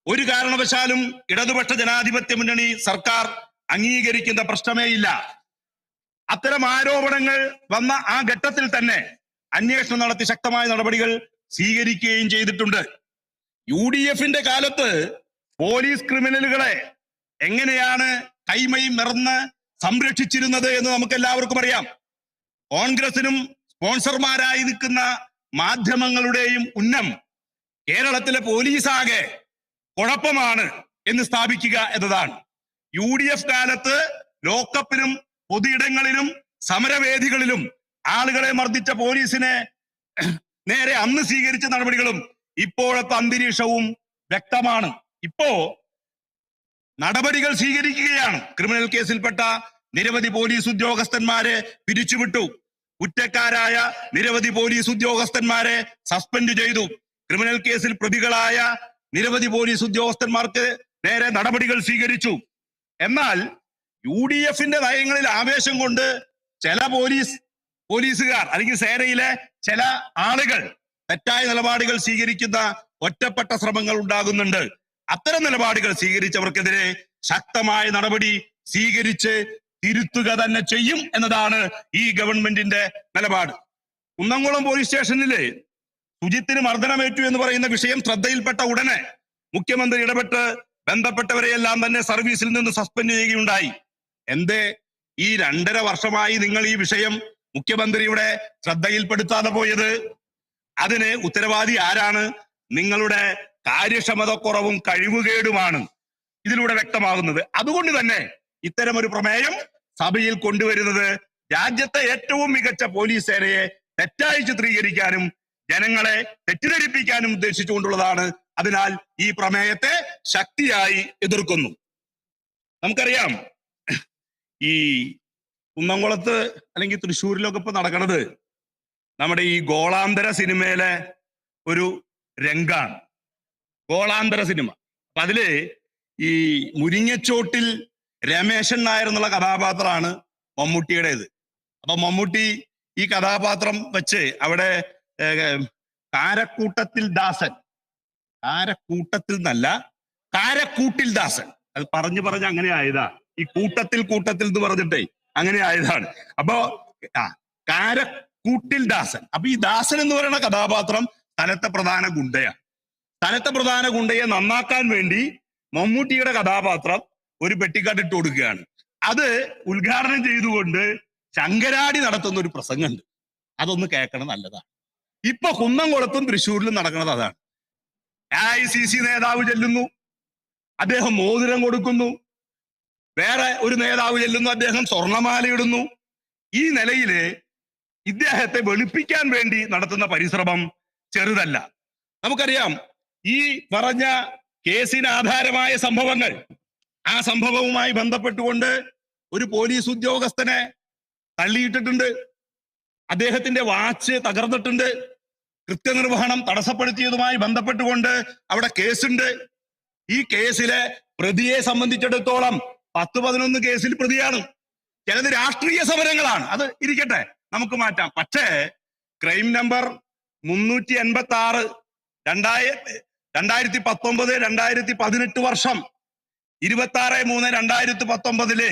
ഒരു കാരണവശാലും ഇടതുപക്ഷ ജനാധിപത്യ മുന്നണി സർക്കാർ അംഗീകരിക്കുന്ന പ്രശ്നമേ ഇല്ല. അത്തരം ആരോപണങ്ങൾ വന്ന ആ ഘട്ടത്തിൽ തന്നെ അന്വേഷണം നടത്തി ശക്തമായ നടപടികൾ സ്വീകരിക്കുകയും ചെയ്തിട്ടുണ്ട്. UDFന്റെ കാലത്ത് പോലീസ് ക്രിമിനലുകളെ എങ്ങനെയാണ് കൈമയും നിറന്ന് സംരക്ഷിച്ചിരുന്നത് എന്ന് നമുക്ക് എല്ലാവർക്കും അറിയാം. കോൺഗ്രസിനും സ്പോൺസർമാരായി നിൽക്കുന്ന മാധ്യമങ്ങളുടെയും ഉന്നം കേരളത്തിലെ പോലീസാകെ കുഴപ്പമാണ് എന്ന് സ്ഥാപിക്കുക എന്നതാണ്. UDF കാലത്ത് ലോക്കപ്പിലും പൊതുയിടങ്ങളിലും സമരവേദികളിലും ആളുകളെ മർദ്ദിച്ച പോലീസിനെ നേരെ അന്ന് സ്വീകരിച്ച നടപടികളും ഇപ്പോഴത്തെ അന്തരീക്ഷവും വ്യക്തമാണ്. ഇപ്പോ നടപടികൾ സ്വീകരിക്കുകയാണ്. ക്രിമിനൽ കേസിൽപ്പെട്ട നിരവധി പോലീസ് ഉദ്യോഗസ്ഥന്മാരെ പിരിച്ചുവിട്ടു. കുറ്റക്കാരായ നിരവധി പോലീസ് ഉദ്യോഗസ്ഥന്മാരെ സസ്പെൻഡ് ചെയ്തു. ക്രിമിനൽ കേസിൽ പ്രതികളായ നിരവധി പോലീസ് ഉദ്യോഗസ്ഥന്മാർക്ക് നേരെ നടപടികൾ സ്വീകരിച്ചു. എന്നാൽ UDFന്റെ നയങ്ങളിൽ ആവേശം കൊണ്ട് ചില പോലീസുകാർ അല്ലെങ്കിൽ സേനയിലെ ചില ആളുകൾ തെറ്റായ നിലപാടുകൾ സ്വീകരിക്കുന്ന ഒറ്റപ്പെട്ട ശ്രമങ്ങൾ ഉണ്ടാകുന്നുണ്ട്. അത്തരം നിലപാടുകൾ സ്വീകരിച്ചവർക്കെതിരെ ശക്തമായ നടപടി സ്വീകരിച്ച് തിരുത്തുക തന്നെ ചെയ്യും എന്നതാണ് ഈ ഗവൺമെന്റിന്റെ നിലപാട്. കുന്നംകുളം പോലീസ് സ്റ്റേഷനില് സുജിത്തിന് മർദ്ദനമേറ്റു എന്ന് പറയുന്ന വിഷയം ശ്രദ്ധയിൽപ്പെട്ട ഉടനെ മുഖ്യമന്ത്രി ഇടപെട്ട് ബന്ധപ്പെട്ടവരെയെല്ലാം തന്നെ സർവീസിൽ നിന്ന് സസ്പെൻഡ് ചെയ്യുകയുണ്ടായി. എന്തേ ഈ 2.5 വർഷമായി നിങ്ങൾ ഈ വിഷയം മുഖ്യമന്ത്രിയുടെ ശ്രദ്ധയിൽപ്പെടുത്താതെ പോയത്? അതിന് ഉത്തരവാദി ആരാണ്? നിങ്ങളുടെ കാര്യക്ഷമത കുറവും കഴിവുകേടുമാണ് ഇതിലൂടെ വ്യക്തമാകുന്നത്. അതുകൊണ്ട് തന്നെ ഇത്തരമൊരു പ്രമേയം സഭയിൽ കൊണ്ടുവരുന്നത് രാജ്യത്തെ ഏറ്റവും മികച്ച പോലീസ് സേനയെ തെറ്റായി ചിത്രീകരിക്കാനും ജനങ്ങളെ തെറ്റിദ്ധരിപ്പിക്കാനും ഉദ്ദേശിച്ചുകൊണ്ടുള്ളതാണ്. അതിനാൽ ഈ പ്രമേയത്തെ ശക്തിയായി എതിർക്കുന്നു. നമുക്കറിയാം, ഈ കുന്നംകുളത്ത് അല്ലെങ്കിൽ തൃശ്ശൂരിലൊക്കെ ഇപ്പൊ നടക്കുന്നത് നമ്മുടെ ഈ ഗോളാന്തര സിനിമയിലെ ഒരു രംഗാണ്. ഗോളാന്തര സിനിമ. അപ്പൊ അതില് ഈ മുരിങ്ങച്ചോട്ടിൽ രമേശൻ നായർ എന്നുള്ള കഥാപാത്രമാണ് മമ്മൂട്ടിയുടേത്. അപ്പൊ മമ്മൂട്ടി ഈ കഥാപാത്രം വെച്ച് അവിടെ കാരക്കൂട്ടത്തിൽ ദാസൻ, കാരക്കൂട്ടത്തിൽ എന്നല്ല കാരക്കൂട്ടിൽ ദാസൻ, അത് പറഞ്ഞ് അങ്ങനെ ആയതാ. ഈ കൂട്ടത്തിൽ എന്ന് പറഞ്ഞിട്ടേ അങ്ങനെ ആയതാണ്. അപ്പോ കാരക്കൂട്ടിൽ ദാസൻ. അപ്പൊ ഈ ദാസൻ എന്ന് പറയുന്ന കഥാപാത്രം സ്ഥലത്തെ പ്രധാന ഗുണ്ടയാണ്. സ്ഥലത്തെ പ്രധാന ഗുണ്ടയെ നന്നാക്കാൻ വേണ്ടി മമ്മൂട്ടിയുടെ കഥാപാത്രം ഒരു പെട്ടിക്കാട്ടിട്ട് കൊടുക്കുകയാണ്. അത് ഉദ്ഘാടനം ചെയ്തുകൊണ്ട് ശങ്കരാടി നടത്തുന്ന ഒരു പ്രസംഗമുണ്ട്. അതൊന്ന് കേൾക്കണം, നല്ലതാണ്. ഇപ്പൊ കുന്നംകുളത്തും തൃശ്ശൂരിലും നടക്കുന്നത് അതാണ്. AICC നേതാവ് ചെല്ലുന്നു, അദ്ദേഹം മോതിരം കൊടുക്കുന്നു. വേറെ ഒരു നേതാവ് ചെല്ലുന്നു, അദ്ദേഹം സ്വർണമാലയിടുന്നു. ഈ നിലയില് ഇദ്ദേഹത്തെ വെളുപ്പിക്കാൻ വേണ്ടി നടത്തുന്ന പരിശ്രമം ചെറുതല്ല. നമുക്കറിയാം, ഈ പറഞ്ഞ കേസിന് ആധാരമായ സംഭവങ്ങൾ, ആ സംഭവവുമായി ബന്ധപ്പെട്ടുകൊണ്ട് ഒരു പോലീസ് ഉദ്യോഗസ്ഥനെ തള്ളിയിട്ടിട്ടുണ്ട്, അദ്ദേഹത്തിന്റെ വാച്ച് തകർന്നിട്ടുണ്ട്, കൃത്യനിർവഹണം തടസ്സപ്പെടുത്തിയതുമായി ബന്ധപ്പെട്ടുകൊണ്ട് അവിടെ കേസുണ്ട്. ഈ കേസിലെ പ്രതിയെ സംബന്ധിച്ചിടത്തോളം 10-11 കേസിൽ പ്രതിയാണ്. ചിലത് രാഷ്ട്രീയ സമരങ്ങളാണ്, അത് ഇരിക്കട്ടെ, നമുക്ക് മാറ്റാം. പക്ഷേ ക്രൈം നമ്പർ 386 2019-2018 വർഷം 26/3/2019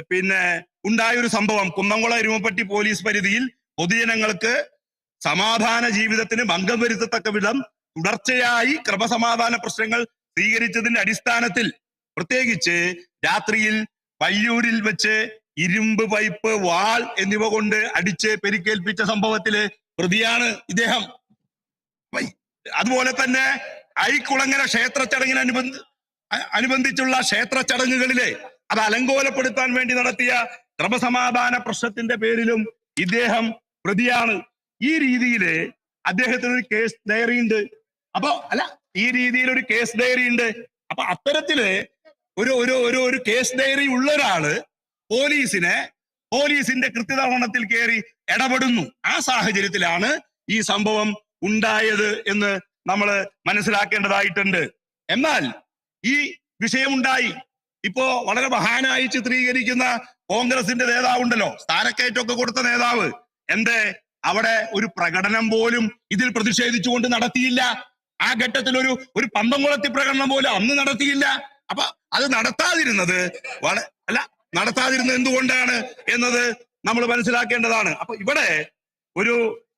പിന്നെ ഉണ്ടായ ഒരു സംഭവം, കുന്നംകുളം എരുമപ്പെട്ടി പോലീസ് പരിധിയിൽ പൊതുജനങ്ങൾക്ക് സമാധാന ജീവിതത്തിന് ഭംഗം വരുത്തത്തക്ക വിധം തുടർച്ചയായി ക്രമസമാധാന പ്രശ്നങ്ങൾ സ്വീകരിച്ചതിന്റെ അടിസ്ഥാനത്തിൽ പ്രത്യേകിച്ച് രാത്രിയിൽ പയ്യൂരിൽ വെച്ച് ഇരുമ്പ് പൈപ്പ്, വാൾ എന്നിവ കൊണ്ട് അടിച്ച് പരിക്കേൽപ്പിച്ച സംഭവത്തില് പ്രതിയാണ് ഇദ്ദേഹം. അതുപോലെ തന്നെ ഐക്കുളങ്ങര ക്ഷേത്ര ചടങ്ങിനനുബന്ധിച്ചുള്ള ക്ഷേത്ര ചടങ്ങുകളിലെ അത് അലങ്കോലപ്പെടുത്താൻ വേണ്ടി നടത്തിയ ക്രമസമാധാന പ്രശ്നത്തിന്റെ പേരിലും ഇദ്ദേഹം പ്രതിയാണ്. ഈ രീതിയില് അദ്ദേഹത്തിന് ഒരു കേസ് ഡയറി ഉണ്ട്. ഈ രീതിയിൽ ഒരു കേസ് ഡയറി ഉണ്ട്. അപ്പൊ അത്തരത്തില് ഒരു കേസ് ഡയറി ഉള്ള ഒരാള് പോലീസിന്റെ കൃത്യനിർവഹണത്തിൽ കയറി ഇടപെടുന്നു. ആ സാഹചര്യത്തിലാണ് ഈ സംഭവം ഉണ്ടായത് എന്ന് നമ്മൾ മനസ്സിലാക്കേണ്ടതായിട്ടുണ്ട്. എന്നാൽ ഈ വിഷയമുണ്ടായി, ഇപ്പോ വളരെ മഹാനായി ചിത്രീകരിക്കുന്ന കോൺഗ്രസിന്റെ നേതാവുണ്ടല്ലോ, സ്ഥാനക്കയറ്റമൊക്കെ കൊടുത്ത നേതാവ്, അവിടെ ഒരു പ്രകടനം പോലും ഇതിൽ പ്രതിഷേധിച്ചുകൊണ്ട് നടത്തിയില്ല. ആ ഘട്ടത്തിൽ ഒരു പന്തംകുളത്തി പ്രകടനം പോലും അന്ന് നടത്തിയില്ല. അപ്പൊ അത് നടത്താതിരുന്നത് എന്തുകൊണ്ടാണ് എന്നത് നമ്മൾ മനസ്സിലാക്കേണ്ടതാണ്. അപ്പൊ ഇവിടെ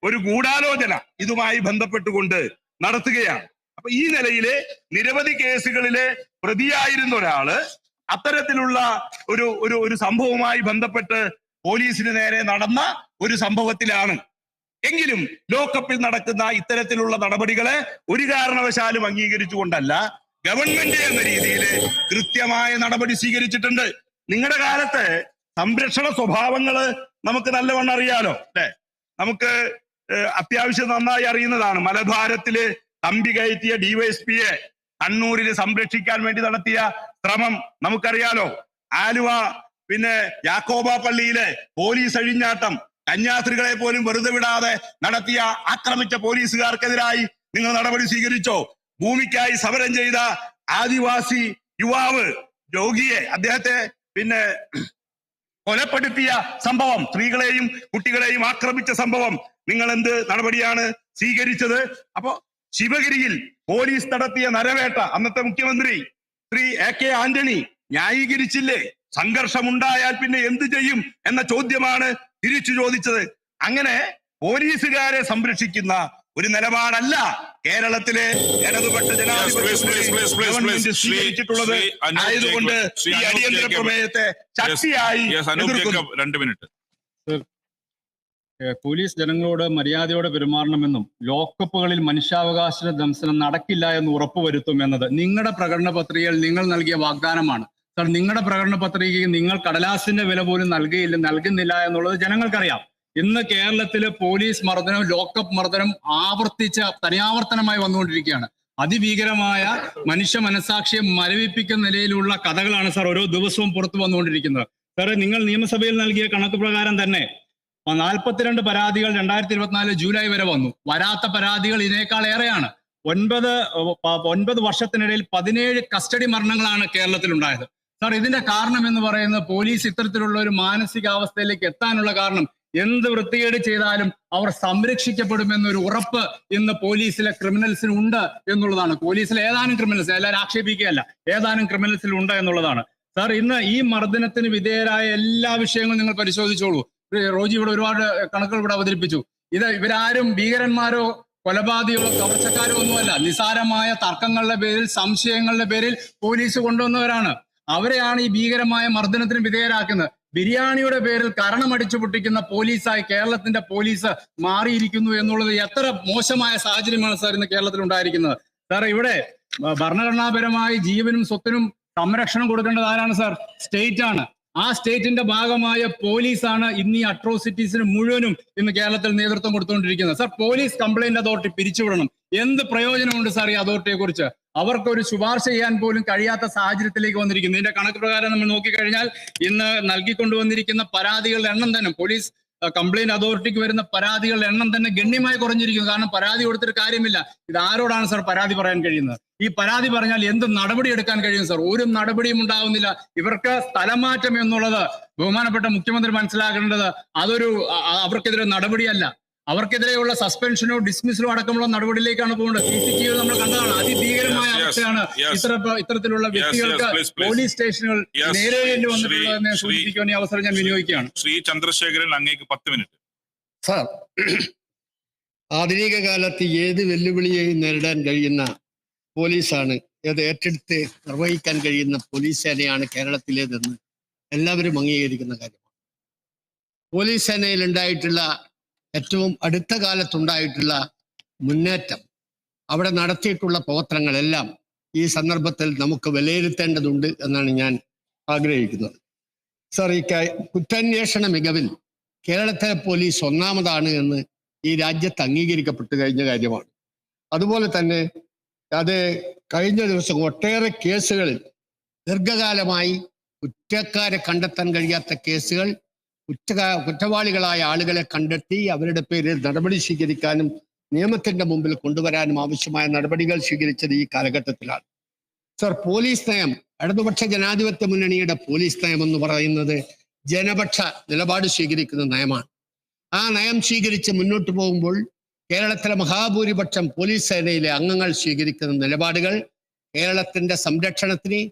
ഒരു ഗൂഢാലോചന ഇതുമായി ബന്ധപ്പെട്ടുകൊണ്ട് നടത്തുകയാണ്. അപ്പൊ ഈ നിലയിലെ നിരവധി കേസുകളിലെ പ്രതിയായിരുന്ന ഒരാള് അത്തരത്തിലുള്ള ഒരു സംഭവവുമായി ബന്ധപ്പെട്ട് പോലീസിന് നേരെ നടന്ന ഒരു സംഭവത്തിലാണ്. എങ്കിലും ലോക്കപ്പിൽ നടക്കുന്ന ഇത്തരത്തിലുള്ള നടപടികളെ ഒരു കാരണവശാലും അംഗീകരിച്ചുകൊണ്ടല്ല ഗവൺമെന്റ് എന്ന രീതിയിൽ കൃത്യമായ നടപടി സ്വീകരിച്ചിട്ടുണ്ട്. നിങ്ങളുടെ കാലത്ത് സംരക്ഷണ സ്വഭാവങ്ങള് നമുക്ക് നല്ലവണ്ണം അറിയാലോ, അല്ലെ? നമുക്ക് അത്യാവശ്യം നന്നായി അറിയുന്നതാണ്. മലദ്വാരത്തില് തമ്പി കയറ്റിയ DYSPയെ കണ്ണൂരില് സംരക്ഷിക്കാൻ വേണ്ടി നടത്തിയ ശ്രമം നമുക്കറിയാലോ. ആലുവ പിന്നെ യാക്കോബ പള്ളിയിലെ പോലീസ് അഴിഞ്ഞാട്ടം, കന്യാസ്ത്രീകളെ പോലും വെറുതെ വിടാതെ നടത്തിയ ആക്രമിച്ച പോലീസുകാർക്കെതിരായി നിങ്ങൾ നടപടി സ്വീകരിച്ചോ? ഭൂമിക്കായി സമരം ചെയ്ത ആദിവാസി യുവാവ് രോഗിയെ, അദ്ദേഹത്തെ പിന്നെ കൊലപ്പെടുത്തിയ സംഭവം, സ്ത്രീകളെയും കുട്ടികളെയും ആക്രമിച്ച സംഭവം, നിങ്ങൾ എന്ത് നടപടിയാണ് സ്വീകരിച്ചത്? അപ്പോ ശിവഗിരിയിൽ പോലീസ് നടത്തിയ നരവേട്ട അന്നത്തെ മുഖ്യമന്ത്രി ശ്രീ AK ആന്റണി ന്യായീകരിച്ചില്ലേ? സംഘർഷമുണ്ടായാൽ പിന്നെ എന്ത് ചെയ്യും എന്ന ചോദ്യമാണ് തിരിച്ചു ചോദിച്ചത്. അങ്ങനെ പോലീസുകാരെ സംരക്ഷിക്കുന്ന ഒരു നിലപാടല്ല കേരളത്തിലെ ഇടതുപക്ഷ ജനാധിപത്യ സ്വീകരിച്ചിട്ടുള്ളത്. ആയതുകൊണ്ട് ഈ അടിയന്തര പ്രമേയത്തെ ശക്തിയായി എതിർക്കുന്നു. 2 മിനിറ്റ്. പോലീസ് ജനങ്ങളോട് മര്യാദയോടെ പെരുമാറണമെന്നും ലോക്കപ്പുകളിൽ മനുഷ്യാവകാശ ദംശനം നടക്കില്ല എന്ന് ഉറപ്പുവരുത്തുമെന്നത് നിങ്ങളുടെ പ്രകടന പത്രികയിൽ നിങ്ങൾ നൽകിയ വാഗ്ദാനമാണ്. സാർ, നിങ്ങളുടെ പ്രകടന പത്രികയിൽ നിങ്ങൾ കടലാസിന്റെ വില പോലും നൽകുന്നില്ല എന്നുള്ളത് ജനങ്ങൾക്കറിയാം. ഇന്ന് കേരളത്തിലെ പോലീസ് മർദ്ദനം, ലോക്കപ്പ് മർദ്ദനം തനിയാവർത്തനമായി വന്നുകൊണ്ടിരിക്കുകയാണ്. അതിഭീകരമായ മനുഷ്യ മനസാക്ഷിയെ മരവിപ്പിക്കുന്ന നിലയിലുള്ള കഥകളാണ് സാർ ഓരോ ദിവസവും പുറത്തു വന്നുകൊണ്ടിരിക്കുന്നത്. സാറേ, നിങ്ങൾ നിയമസഭയിൽ നൽകിയ കണക്ക് പ്രകാരം തന്നെ 42 പരാതികൾ 2024 ജൂലൈ വരെ വന്നു. വരാത്ത പരാതികൾ ഇതിനേക്കാൾ ഏറെയാണ്. 9 വർഷത്തിനിടയിൽ 17 കസ്റ്റഡി മരണങ്ങളാണ് കേരളത്തിൽ ഉണ്ടായത്. സാർ, ഇതിന്റെ കാരണം എന്ന് പറയുന്നത് പോലീസ് ഇത്തരത്തിലുള്ള ഒരു മാനസികാവസ്ഥയിലേക്ക് എത്താനുള്ള കാരണം, എന്ത് വൃത്തികേട് ചെയ്താലും അവർ സംരക്ഷിക്കപ്പെടുമെന്നൊരു ഉറപ്പ് ഇന്ന് പോലീസിലെ ക്രിമിനൽസിന് ഉണ്ട് എന്നുള്ളതാണ്. പോലീസിലെ ഏതാനും ക്രിമിനൽസ്, എല്ലാവരും ആക്ഷേപിക്കുകയല്ല, ഏതാനും ക്രിമിനൽസിൽ ഉണ്ട് എന്നുള്ളതാണ്. സാർ, ഇന്ന് ഈ മർദ്ദനത്തിന് വിധേയരായ എല്ലാ വിഷയങ്ങളും നിങ്ങൾ പരിശോധിച്ചോളൂ. റോജി ഇവിടെ ഒരുപാട് കണക്കുകൾ ഇവിടെ അവതരിപ്പിച്ചു. ഇവരാരും ഭീകരന്മാരോ കൊലപാതകമോ കവർച്ചക്കാരോ ഒന്നുമല്ല. നിസാരമായ തർക്കങ്ങളുടെ പേരിൽ, സംശയങ്ങളുടെ പേരിൽ പോലീസ് കൊണ്ടുവന്നവരാണ്. അവരെയാണ് ഈ ഭീകരമായ മർദ്ദനത്തിന് വിധേയരാക്കുന്നത്. ബിരിയാണിയുടെ പേരിൽ കരണമടിച്ചു പൊട്ടിക്കുന്ന പോലീസായി കേരളത്തിന്റെ പോലീസ് മാറിയിരിക്കുന്നു എന്നുള്ളത് എത്ര മോശമായ സാഹചര്യമാണ് സാർ ഇന്ന് കേരളത്തിൽ ഉണ്ടായിരിക്കുന്നത്. സാർ, ഇവിടെ ഭരണഘടനാപരമായി ജീവനും സ്വത്തിനും സംരക്ഷണം കൊടുക്കേണ്ടത് ആരാണ് സാർ? സ്റ്റേറ്റ് ആണ്. ആ സ്റ്റേറ്റിന്റെ ഭാഗമായ പോലീസാണ് ഇന്ന് ഈ അട്രോസിറ്റീസിന് മുഴുവനും ഇന്ന് കേരളത്തിൽ നേതൃത്വം കൊടുത്തുകൊണ്ടിരിക്കുന്നത്. സാർ, പോലീസ് കംപ്ലൈന്റ് അതോറിറ്റി പിരിച്ചുവിടണം. എന്ത് പ്രയോജനമുണ്ട് സാർ ഈ അതോറിറ്റിയെ കുറിച്ച്? അവർക്കൊരു ശുപാർശ ചെയ്യാൻ പോലും കഴിയാത്ത സാഹചര്യത്തിലേക്ക് വന്നിരിക്കുന്നു. ഇതിന്റെ കണക്ക് പ്രകാരം നമ്മൾ നോക്കിക്കഴിഞ്ഞാൽ ഇന്ന് നൽകിക്കൊണ്ടുവന്നിരിക്കുന്ന പരാതികളുടെ എണ്ണം തന്നെ, പോലീസ് കംപ്ലൈന്റ് അതോറിറ്റിക്ക് വരുന്ന പരാതികളുടെ എണ്ണം തന്നെ ഗണ്യമായി കുറഞ്ഞിരിക്കുന്നു. കാരണം പരാതി കൊടുത്തിട്ട് കാര്യമില്ല. ഇത് ആരോടാണ് സാർ പരാതി പറയാൻ കഴിയുന്നത്? ഈ പരാതി പറഞ്ഞാൽ എന്ത് നടപടി എടുക്കാൻ കഴിയും സാർ? ഒരു നടപടിയും ഉണ്ടാവുന്നില്ല. ഇവർക്ക് സ്ഥലമാറ്റം എന്നുള്ളത് ബഹുമാനപ്പെട്ട മുഖ്യമന്ത്രി മനസ്സിലാക്കേണ്ടത് അവർക്കെതിരെ നടപടിയല്ല. അവർക്കെതിരെയുള്ള സസ്പെൻഷനോ ഡിസ്മിസലോ അടക്കമുള്ള നടപടിയിലേക്കാണ് പോകുന്നത്. CCTV നമ്മൾ കണ്ടതാണ്. അതിഭീകരമായ അവസ്ഥയാണ് ഇത്തരത്തിലുള്ള വ്യക്തികൾക്ക് പോലീസ് സ്റ്റേഷനുകൾ നേരിടേണ്ടി വന്നിട്ടുള്ളതെന്ന് സൂചിപ്പിക്കാൻ ഈ അവസരം ഞാൻ വിനിയോഗിക്കുകയാണ്. ശ്രീ ചന്ദ്രശേഖരൻ, അങ്ങേക്ക് 10 മിനിറ്റ്. സാർ, ആധുനിക കാലത്ത് ഏത് വെല്ലുവിളിയെയും നേരിടാൻ കഴിയുന്ന പോലീസാണ്, അത് ഏറ്റെടുത്ത് നിർവഹിക്കാൻ കഴിയുന്ന പോലീസ് സേനയാണ് കേരളത്തിലേതെന്ന് എല്ലാവരും അംഗീകരിക്കുന്ന കാര്യമാണ്. പോലീസ് സേനയിൽ ഉണ്ടായിട്ടുള്ള ഏറ്റവും അടുത്ത കാലത്തുണ്ടായിട്ടുള്ള മുന്നേറ്റം, അവിടെ നടത്തിയിട്ടുള്ള പ്രവർത്തനങ്ങളെല്ലാം ഈ സന്ദർഭത്തിൽ നമുക്ക് വിലയിരുത്തേണ്ടതുണ്ട് എന്നാണ് ഞാൻ ആഗ്രഹിക്കുന്നത്. സാർ, ഈ കുറ്റാന്വേഷണ മികവിൽ കേരളത്തിലെ പോലീസ് ഒന്നാമതാണ് എന്ന് ഈ രാജ്യത്ത് അംഗീകരിക്കപ്പെട്ടു കഴിഞ്ഞ കാര്യമാണ്. അതുപോലെ തന്നെ അത് കഴിഞ്ഞ ദിവസം ഒട്ടേറെ കേസുകളിൽ ദീർഘകാലമായി കുറ്റക്കാരെ കണ്ടെത്താൻ കഴിയാത്ത കേസുകൾ, കുറ്റവാളികളായ ആളുകളെ കണ്ടെത്തി അവരുടെ പേരിൽ നടപടി സ്വീകരിക്കാനും നിയമത്തിന്റെ മുമ്പിൽ കൊണ്ടുവരാനും ആവശ്യമായ നടപടികൾ സ്വീകരിച്ചത് ഈ കാലഘട്ടത്തിലാണ്. സർ, പോലീസ് നയം, ഇടതുപക്ഷ ജനാധിപത്യ മുന്നണിയുടെ പോലീസ് നയം എന്ന് പറയുന്നത് ജനപക്ഷ നിലപാട് സ്വീകരിക്കുന്ന നയമാണ്. ആ നയം സ്വീകരിച്ച് മുന്നോട്ട് പോകുമ്പോൾ കേരളത്തിലെ മഹാഭൂരിപക്ഷം പോലീസ് സേനയിലെ അംഗങ്ങൾ സ്വീകരിക്കുന്ന നിലപാടുകൾ കേരളത്തിന്റെ സംരക്ഷണത്തിന്,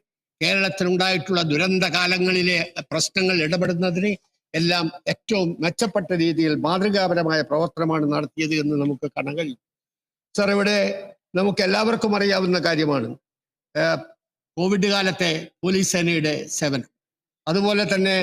കേരളത്തിലുണ്ടായിട്ടുള്ള ദുരന്ത കാലങ്ങളിലെ പ്രശ്നങ്ങൾ ഇടപെടുന്നതിന് എല്ലാം ഏറ്റവും മെച്ചപ്പെട്ട രീതിയിൽ മാതൃകാപരമായ പ്രവർത്തനമാണ് നടത്തിയത് എന്ന് നമുക്ക് കാണാൻ കഴിയും. സാർ, ഇവിടെ നമുക്ക് എല്ലാവർക്കും അറിയാവുന്ന കാര്യമാണ് കോവിഡ് കാലത്തെ പോലീസ് സേനയുടെ സേവനം. അതുപോലെ തന്നെ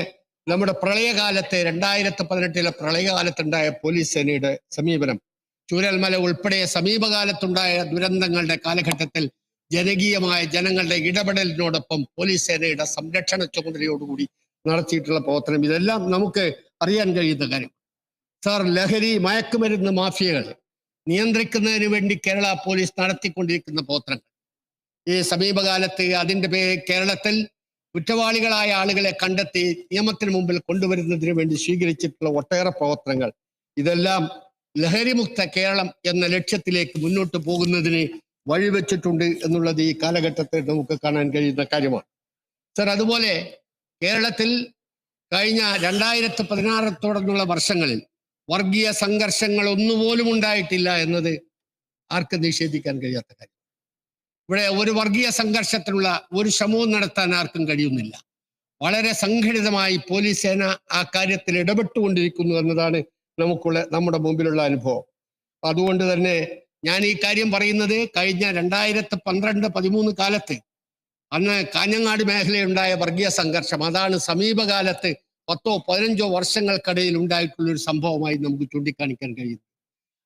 നമ്മുടെ പ്രളയകാലത്തെ 2018 പ്രളയകാലത്തുണ്ടായ പോലീസ് സേനയുടെ സമീപനം, ചൂരൽമല ഉൾപ്പെടെ സമീപകാലത്തുണ്ടായ ദുരന്തങ്ങളുടെ കാലഘട്ടത്തിൽ ജനകീയമായ ജനങ്ങളുടെ ഇടപെടലിനോടൊപ്പം പോലീസ് സേനയുടെ സംരക്ഷണ ചുമതലയോടുകൂടി നടത്തിയിട്ടുള്ള പ്രവർത്തനം, ഇതെല്ലാം നമുക്ക് അറിയാൻ കഴിയുന്ന കാര്യം. സാർ, ലഹരി മയക്കുമരുന്ന് മാഫിയകൾ നിയന്ത്രിക്കുന്നതിന് വേണ്ടി കേരള പോലീസ് നടത്തിക്കൊണ്ടിരിക്കുന്ന പ്രവർത്തനങ്ങൾ, ഈ സമീപകാലത്ത് അതിൻ്റെ കേരളത്തിൽ കുറ്റവാളികളായ ആളുകളെ കണ്ടെത്തി നിയമത്തിന് മുമ്പിൽ കൊണ്ടുവരുന്നതിന് വേണ്ടി സ്വീകരിച്ചിട്ടുള്ള ഒട്ടേറെ പ്രവർത്തനങ്ങൾ, ഇതെല്ലാം ലഹരിമുക്ത കേരളം എന്ന ലക്ഷ്യത്തിലേക്ക് മുന്നോട്ട് പോകുന്നതിന് വഴിവെച്ചിട്ടുണ്ട് എന്നുള്ളത് ഈ കാലഘട്ടത്തിൽ നമുക്ക് കാണാൻ കഴിയുന്ന കാര്യമാണ്. സർ, അതുപോലെ കേരളത്തിൽ കഴിഞ്ഞ 2016 തുടർന്നുള്ള വർഷങ്ങളിൽ വർഗീയ സംഘർഷങ്ങൾ ഒന്നുപോലും ഉണ്ടായിട്ടില്ല എന്നത് ആർക്കും നിഷേധിക്കാൻ കഴിയാത്ത കാര്യം. ഇവിടെ ഒരു വർഗീയ സംഘർഷത്തിനുള്ള ഒരു ശ്രമവും നടത്താൻ ആർക്കും കഴിയുന്നില്ല. വളരെ സംഘടിതമായി പോലീസ് സേന ആ കാര്യത്തിൽ ഇടപെട്ടുകൊണ്ടിരിക്കുന്നു എന്നതാണ് നമ്മുടെ മുമ്പിലുള്ള അനുഭവം. അതുകൊണ്ട് തന്നെ ഞാൻ ഈ കാര്യം പറയുന്നത് കഴിഞ്ഞ 2012-13 കാലത്ത് അന്ന് കാഞ്ഞങ്ങാട് മേഖലയുണ്ടായ വർഗീയ സംഘർഷം, അതാണ് സമീപകാലത്ത് 10-15 വർഷങ്ങൾക്കിടയിൽ ഉണ്ടായിട്ടുള്ള ഒരു സംഭവമായി നമുക്ക് ചൂണ്ടിക്കാണിക്കാൻ കഴിയുന്നു.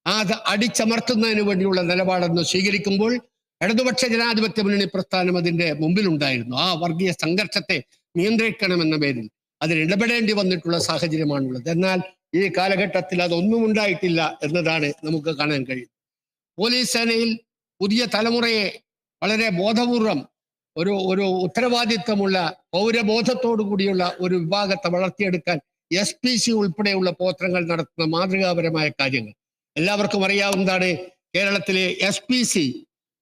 അത് അടിച്ചമർത്തുന്നതിന് വേണ്ടിയുള്ള നിലപാടെന്ന് സ്വീകരിക്കുമ്പോൾ ഇടതുപക്ഷ ജനാധിപത്യ മുന്നണി പ്രസ്ഥാനം അതിന്റെ മുമ്പിലുണ്ടായിരുന്നു. ആ വർഗീയ സംഘർഷത്തെ നിയന്ത്രിക്കണമെന്ന പേരിൽ അതിന് ഇടപെടേണ്ടി വന്നിട്ടുള്ള സാഹചര്യമാണുള്ളത്. എന്നാൽ ഈ കാലഘട്ടത്തിൽ അതൊന്നും ഉണ്ടായിട്ടില്ല എന്നതാണ് നമുക്ക് കാണാൻ കഴിയുന്നത്. പോലീസ് സേനയിൽ പുതിയ തലമുറയെ വളരെ ബോധപൂർവം ഒരു ഉത്തരവാദിത്വമുള്ള പൗരബോധത്തോടു കൂടിയുള്ള ഒരു വിഭാഗത്തെ വളർത്തിയെടുക്കാൻ SPC ഉൾപ്പെടെയുള്ള പ്രവർത്തനങ്ങൾ നടത്തുന്ന മാതൃകാപരമായ കാര്യങ്ങൾ എല്ലാവർക്കും അറിയാവുന്നതാണ്. കേരളത്തിലെ SPC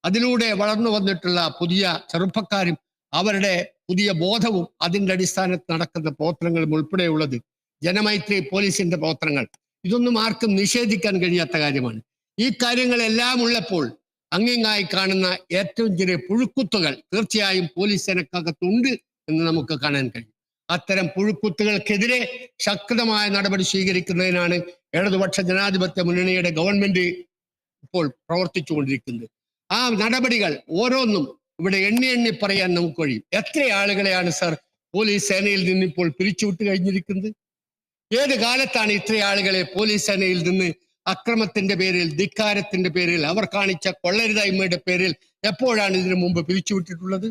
അതിലൂടെ വളർന്നു വന്നിട്ടുള്ള പുതിയ ചെറുപ്പക്കാരും അവരുടെ പുതിയ ബോധവും അതിൻ്റെ അടിസ്ഥാനത്തിൽ നടക്കുന്ന പ്രവർത്തനങ്ങളും ഉൾപ്പെടെയുള്ളത്, ജനമൈത്രി പോലീസിന്റെ പ്രവർത്തനങ്ങൾ, ഇതൊന്നും ആർക്കും നിഷേധിക്കാൻ കഴിയാത്ത കാര്യമാണ്. ഈ കാര്യങ്ങളെല്ലാം ഉള്ളപ്പോൾ അങ്ങിങ്ങായി കാണുന്ന ഏറ്റവും ചെറിയ പുഴുക്കുത്തുകൾ തീർച്ചയായും പോലീസ് സേനക്കകത്തുണ്ട് എന്ന് നമുക്ക് കാണാൻ കഴിയും. അത്തരം പുഴുക്കുത്തുകൾക്കെതിരെ ശക്തമായ നടപടി സ്വീകരിക്കുന്നതിനാണ് ഇടതുപക്ഷ ജനാധിപത്യ മുന്നണിയുടെ ഗവൺമെന്റ് ഇപ്പോൾ പ്രവർത്തിച്ചുകൊണ്ടിരിക്കുന്നത്. ആ നടപടികൾ ഓരോന്നും ഇവിടെ എണ്ണി പറയാൻ നമുക്ക് കഴിയും. എത്ര ആളുകളെയാണ് സർ പോലീസ് സേനയിൽ നിന്ന് ഇപ്പോൾ പിരിച്ചുവിട്ട് കഴിഞ്ഞിരിക്കുന്നത്? ഏത് കാലത്താണ് ഇത്ര ആളുകളെ പോലീസ് സേനയിൽ നിന്ന് അക്രമത്തിന്റെ പേരിൽ, ധിക്കാരത്തിന്റെ പേരിൽ, അവർ കാണിച്ച കൊള്ളരുതായ്മയുടെ പേരിൽ എപ്പോഴാണ് ഇതിനു മുമ്പ് പിരിച്ചുവിട്ടിട്ടുള്ളത്?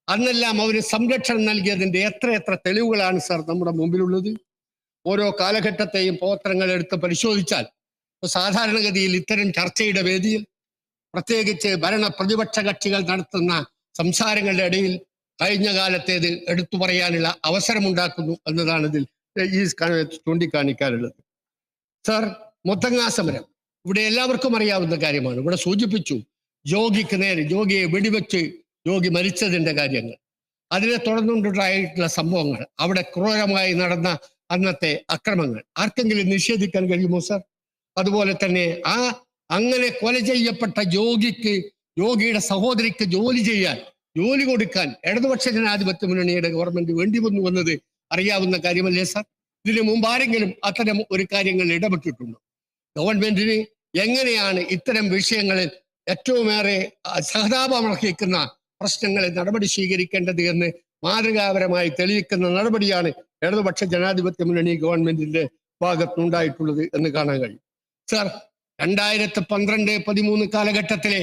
അന്നെല്ലാം അവര് സംരക്ഷണം നൽകിയതിന്റെ എത്ര തെളിവുകളാണ് സർ നമ്മുടെ മുമ്പിലുള്ളത്? ഓരോ കാലഘട്ടത്തെയും പത്രങ്ങൾ എടുത്ത് പരിശോധിച്ചാൽ സാധാരണഗതിയിൽ ഇത്തരം ചർച്ചയുടെ വേദിയിൽ, പ്രത്യേകിച്ച് ഭരണ പ്രതിപക്ഷ കക്ഷികൾ നടത്തുന്ന സംസാരങ്ങളുടെ ഇടയിൽ കഴിഞ്ഞ കാലത്തേത് എടുത്തു പറയാനുള്ള അവസരമുണ്ടാക്കുന്നു എന്നതാണ് ഇതിൽ ഈ ചൂണ്ടിക്കാണിക്കാനുള്ളത്. സർ, മുത്തങ്ങ സമരം ഇവിടെ എല്ലാവർക്കും അറിയാവുന്ന കാര്യമാണ്. ഇവിടെ സൂചിപ്പിച്ചു യോഗിക്ക് നേരെ, യോഗിയെ വെടിവെച്ച് യോഗി മരിച്ചതിന്റെ കാര്യങ്ങൾ, അതിനെ തുടർന്നുണ്ടായിട്ടുള്ള സംഭവങ്ങൾ, അവിടെ ക്രൂരമായി നടന്ന അന്നത്തെ അക്രമങ്ങൾ ആർക്കെങ്കിലും നിഷേധിക്കാൻ കഴിയുമോ സർ? അതുപോലെ തന്നെ അങ്ങനെ കൊല ചെയ്യപ്പെട്ട യോഗിക്ക്, യോഗിയുടെ സഹോദരിക്ക് ജോലി കൊടുക്കാൻ ഇടതുപക്ഷ ജനാധിപത്യ മുന്നണിയുടെ ഗവൺമെന്റ് വേണ്ടി വന്നു വന്നത് അറിയാവുന്ന കാര്യമല്ലേ സർ? ഇതിനു മുമ്പ് ആരെങ്കിലും അത്തരം ഒരു കാര്യങ്ങൾ ഇടപെട്ടിട്ടുണ്ടോ? ഗവൺമെന്റിന് എങ്ങനെയാണ് ഇത്തരം വിഷയങ്ങളിൽ ഏറ്റവുമേറെ സഹതാപമർഹിക്കുന്ന പ്രശ്നങ്ങളിൽ നടപടി സ്വീകരിക്കേണ്ടത് എന്ന് മാതൃകാപരമായി തെളിയിക്കുന്ന നടപടിയാണ് ഇടതുപക്ഷ ജനാധിപത്യ മുന്നണി ഗവൺമെന്റിന്റെ ഭാഗത്തുനിന്നുണ്ടായിട്ടുള്ളത് എന്ന് കാണാൻ കഴിയും. സർ, 2012-13 കാലഘട്ടത്തിലെ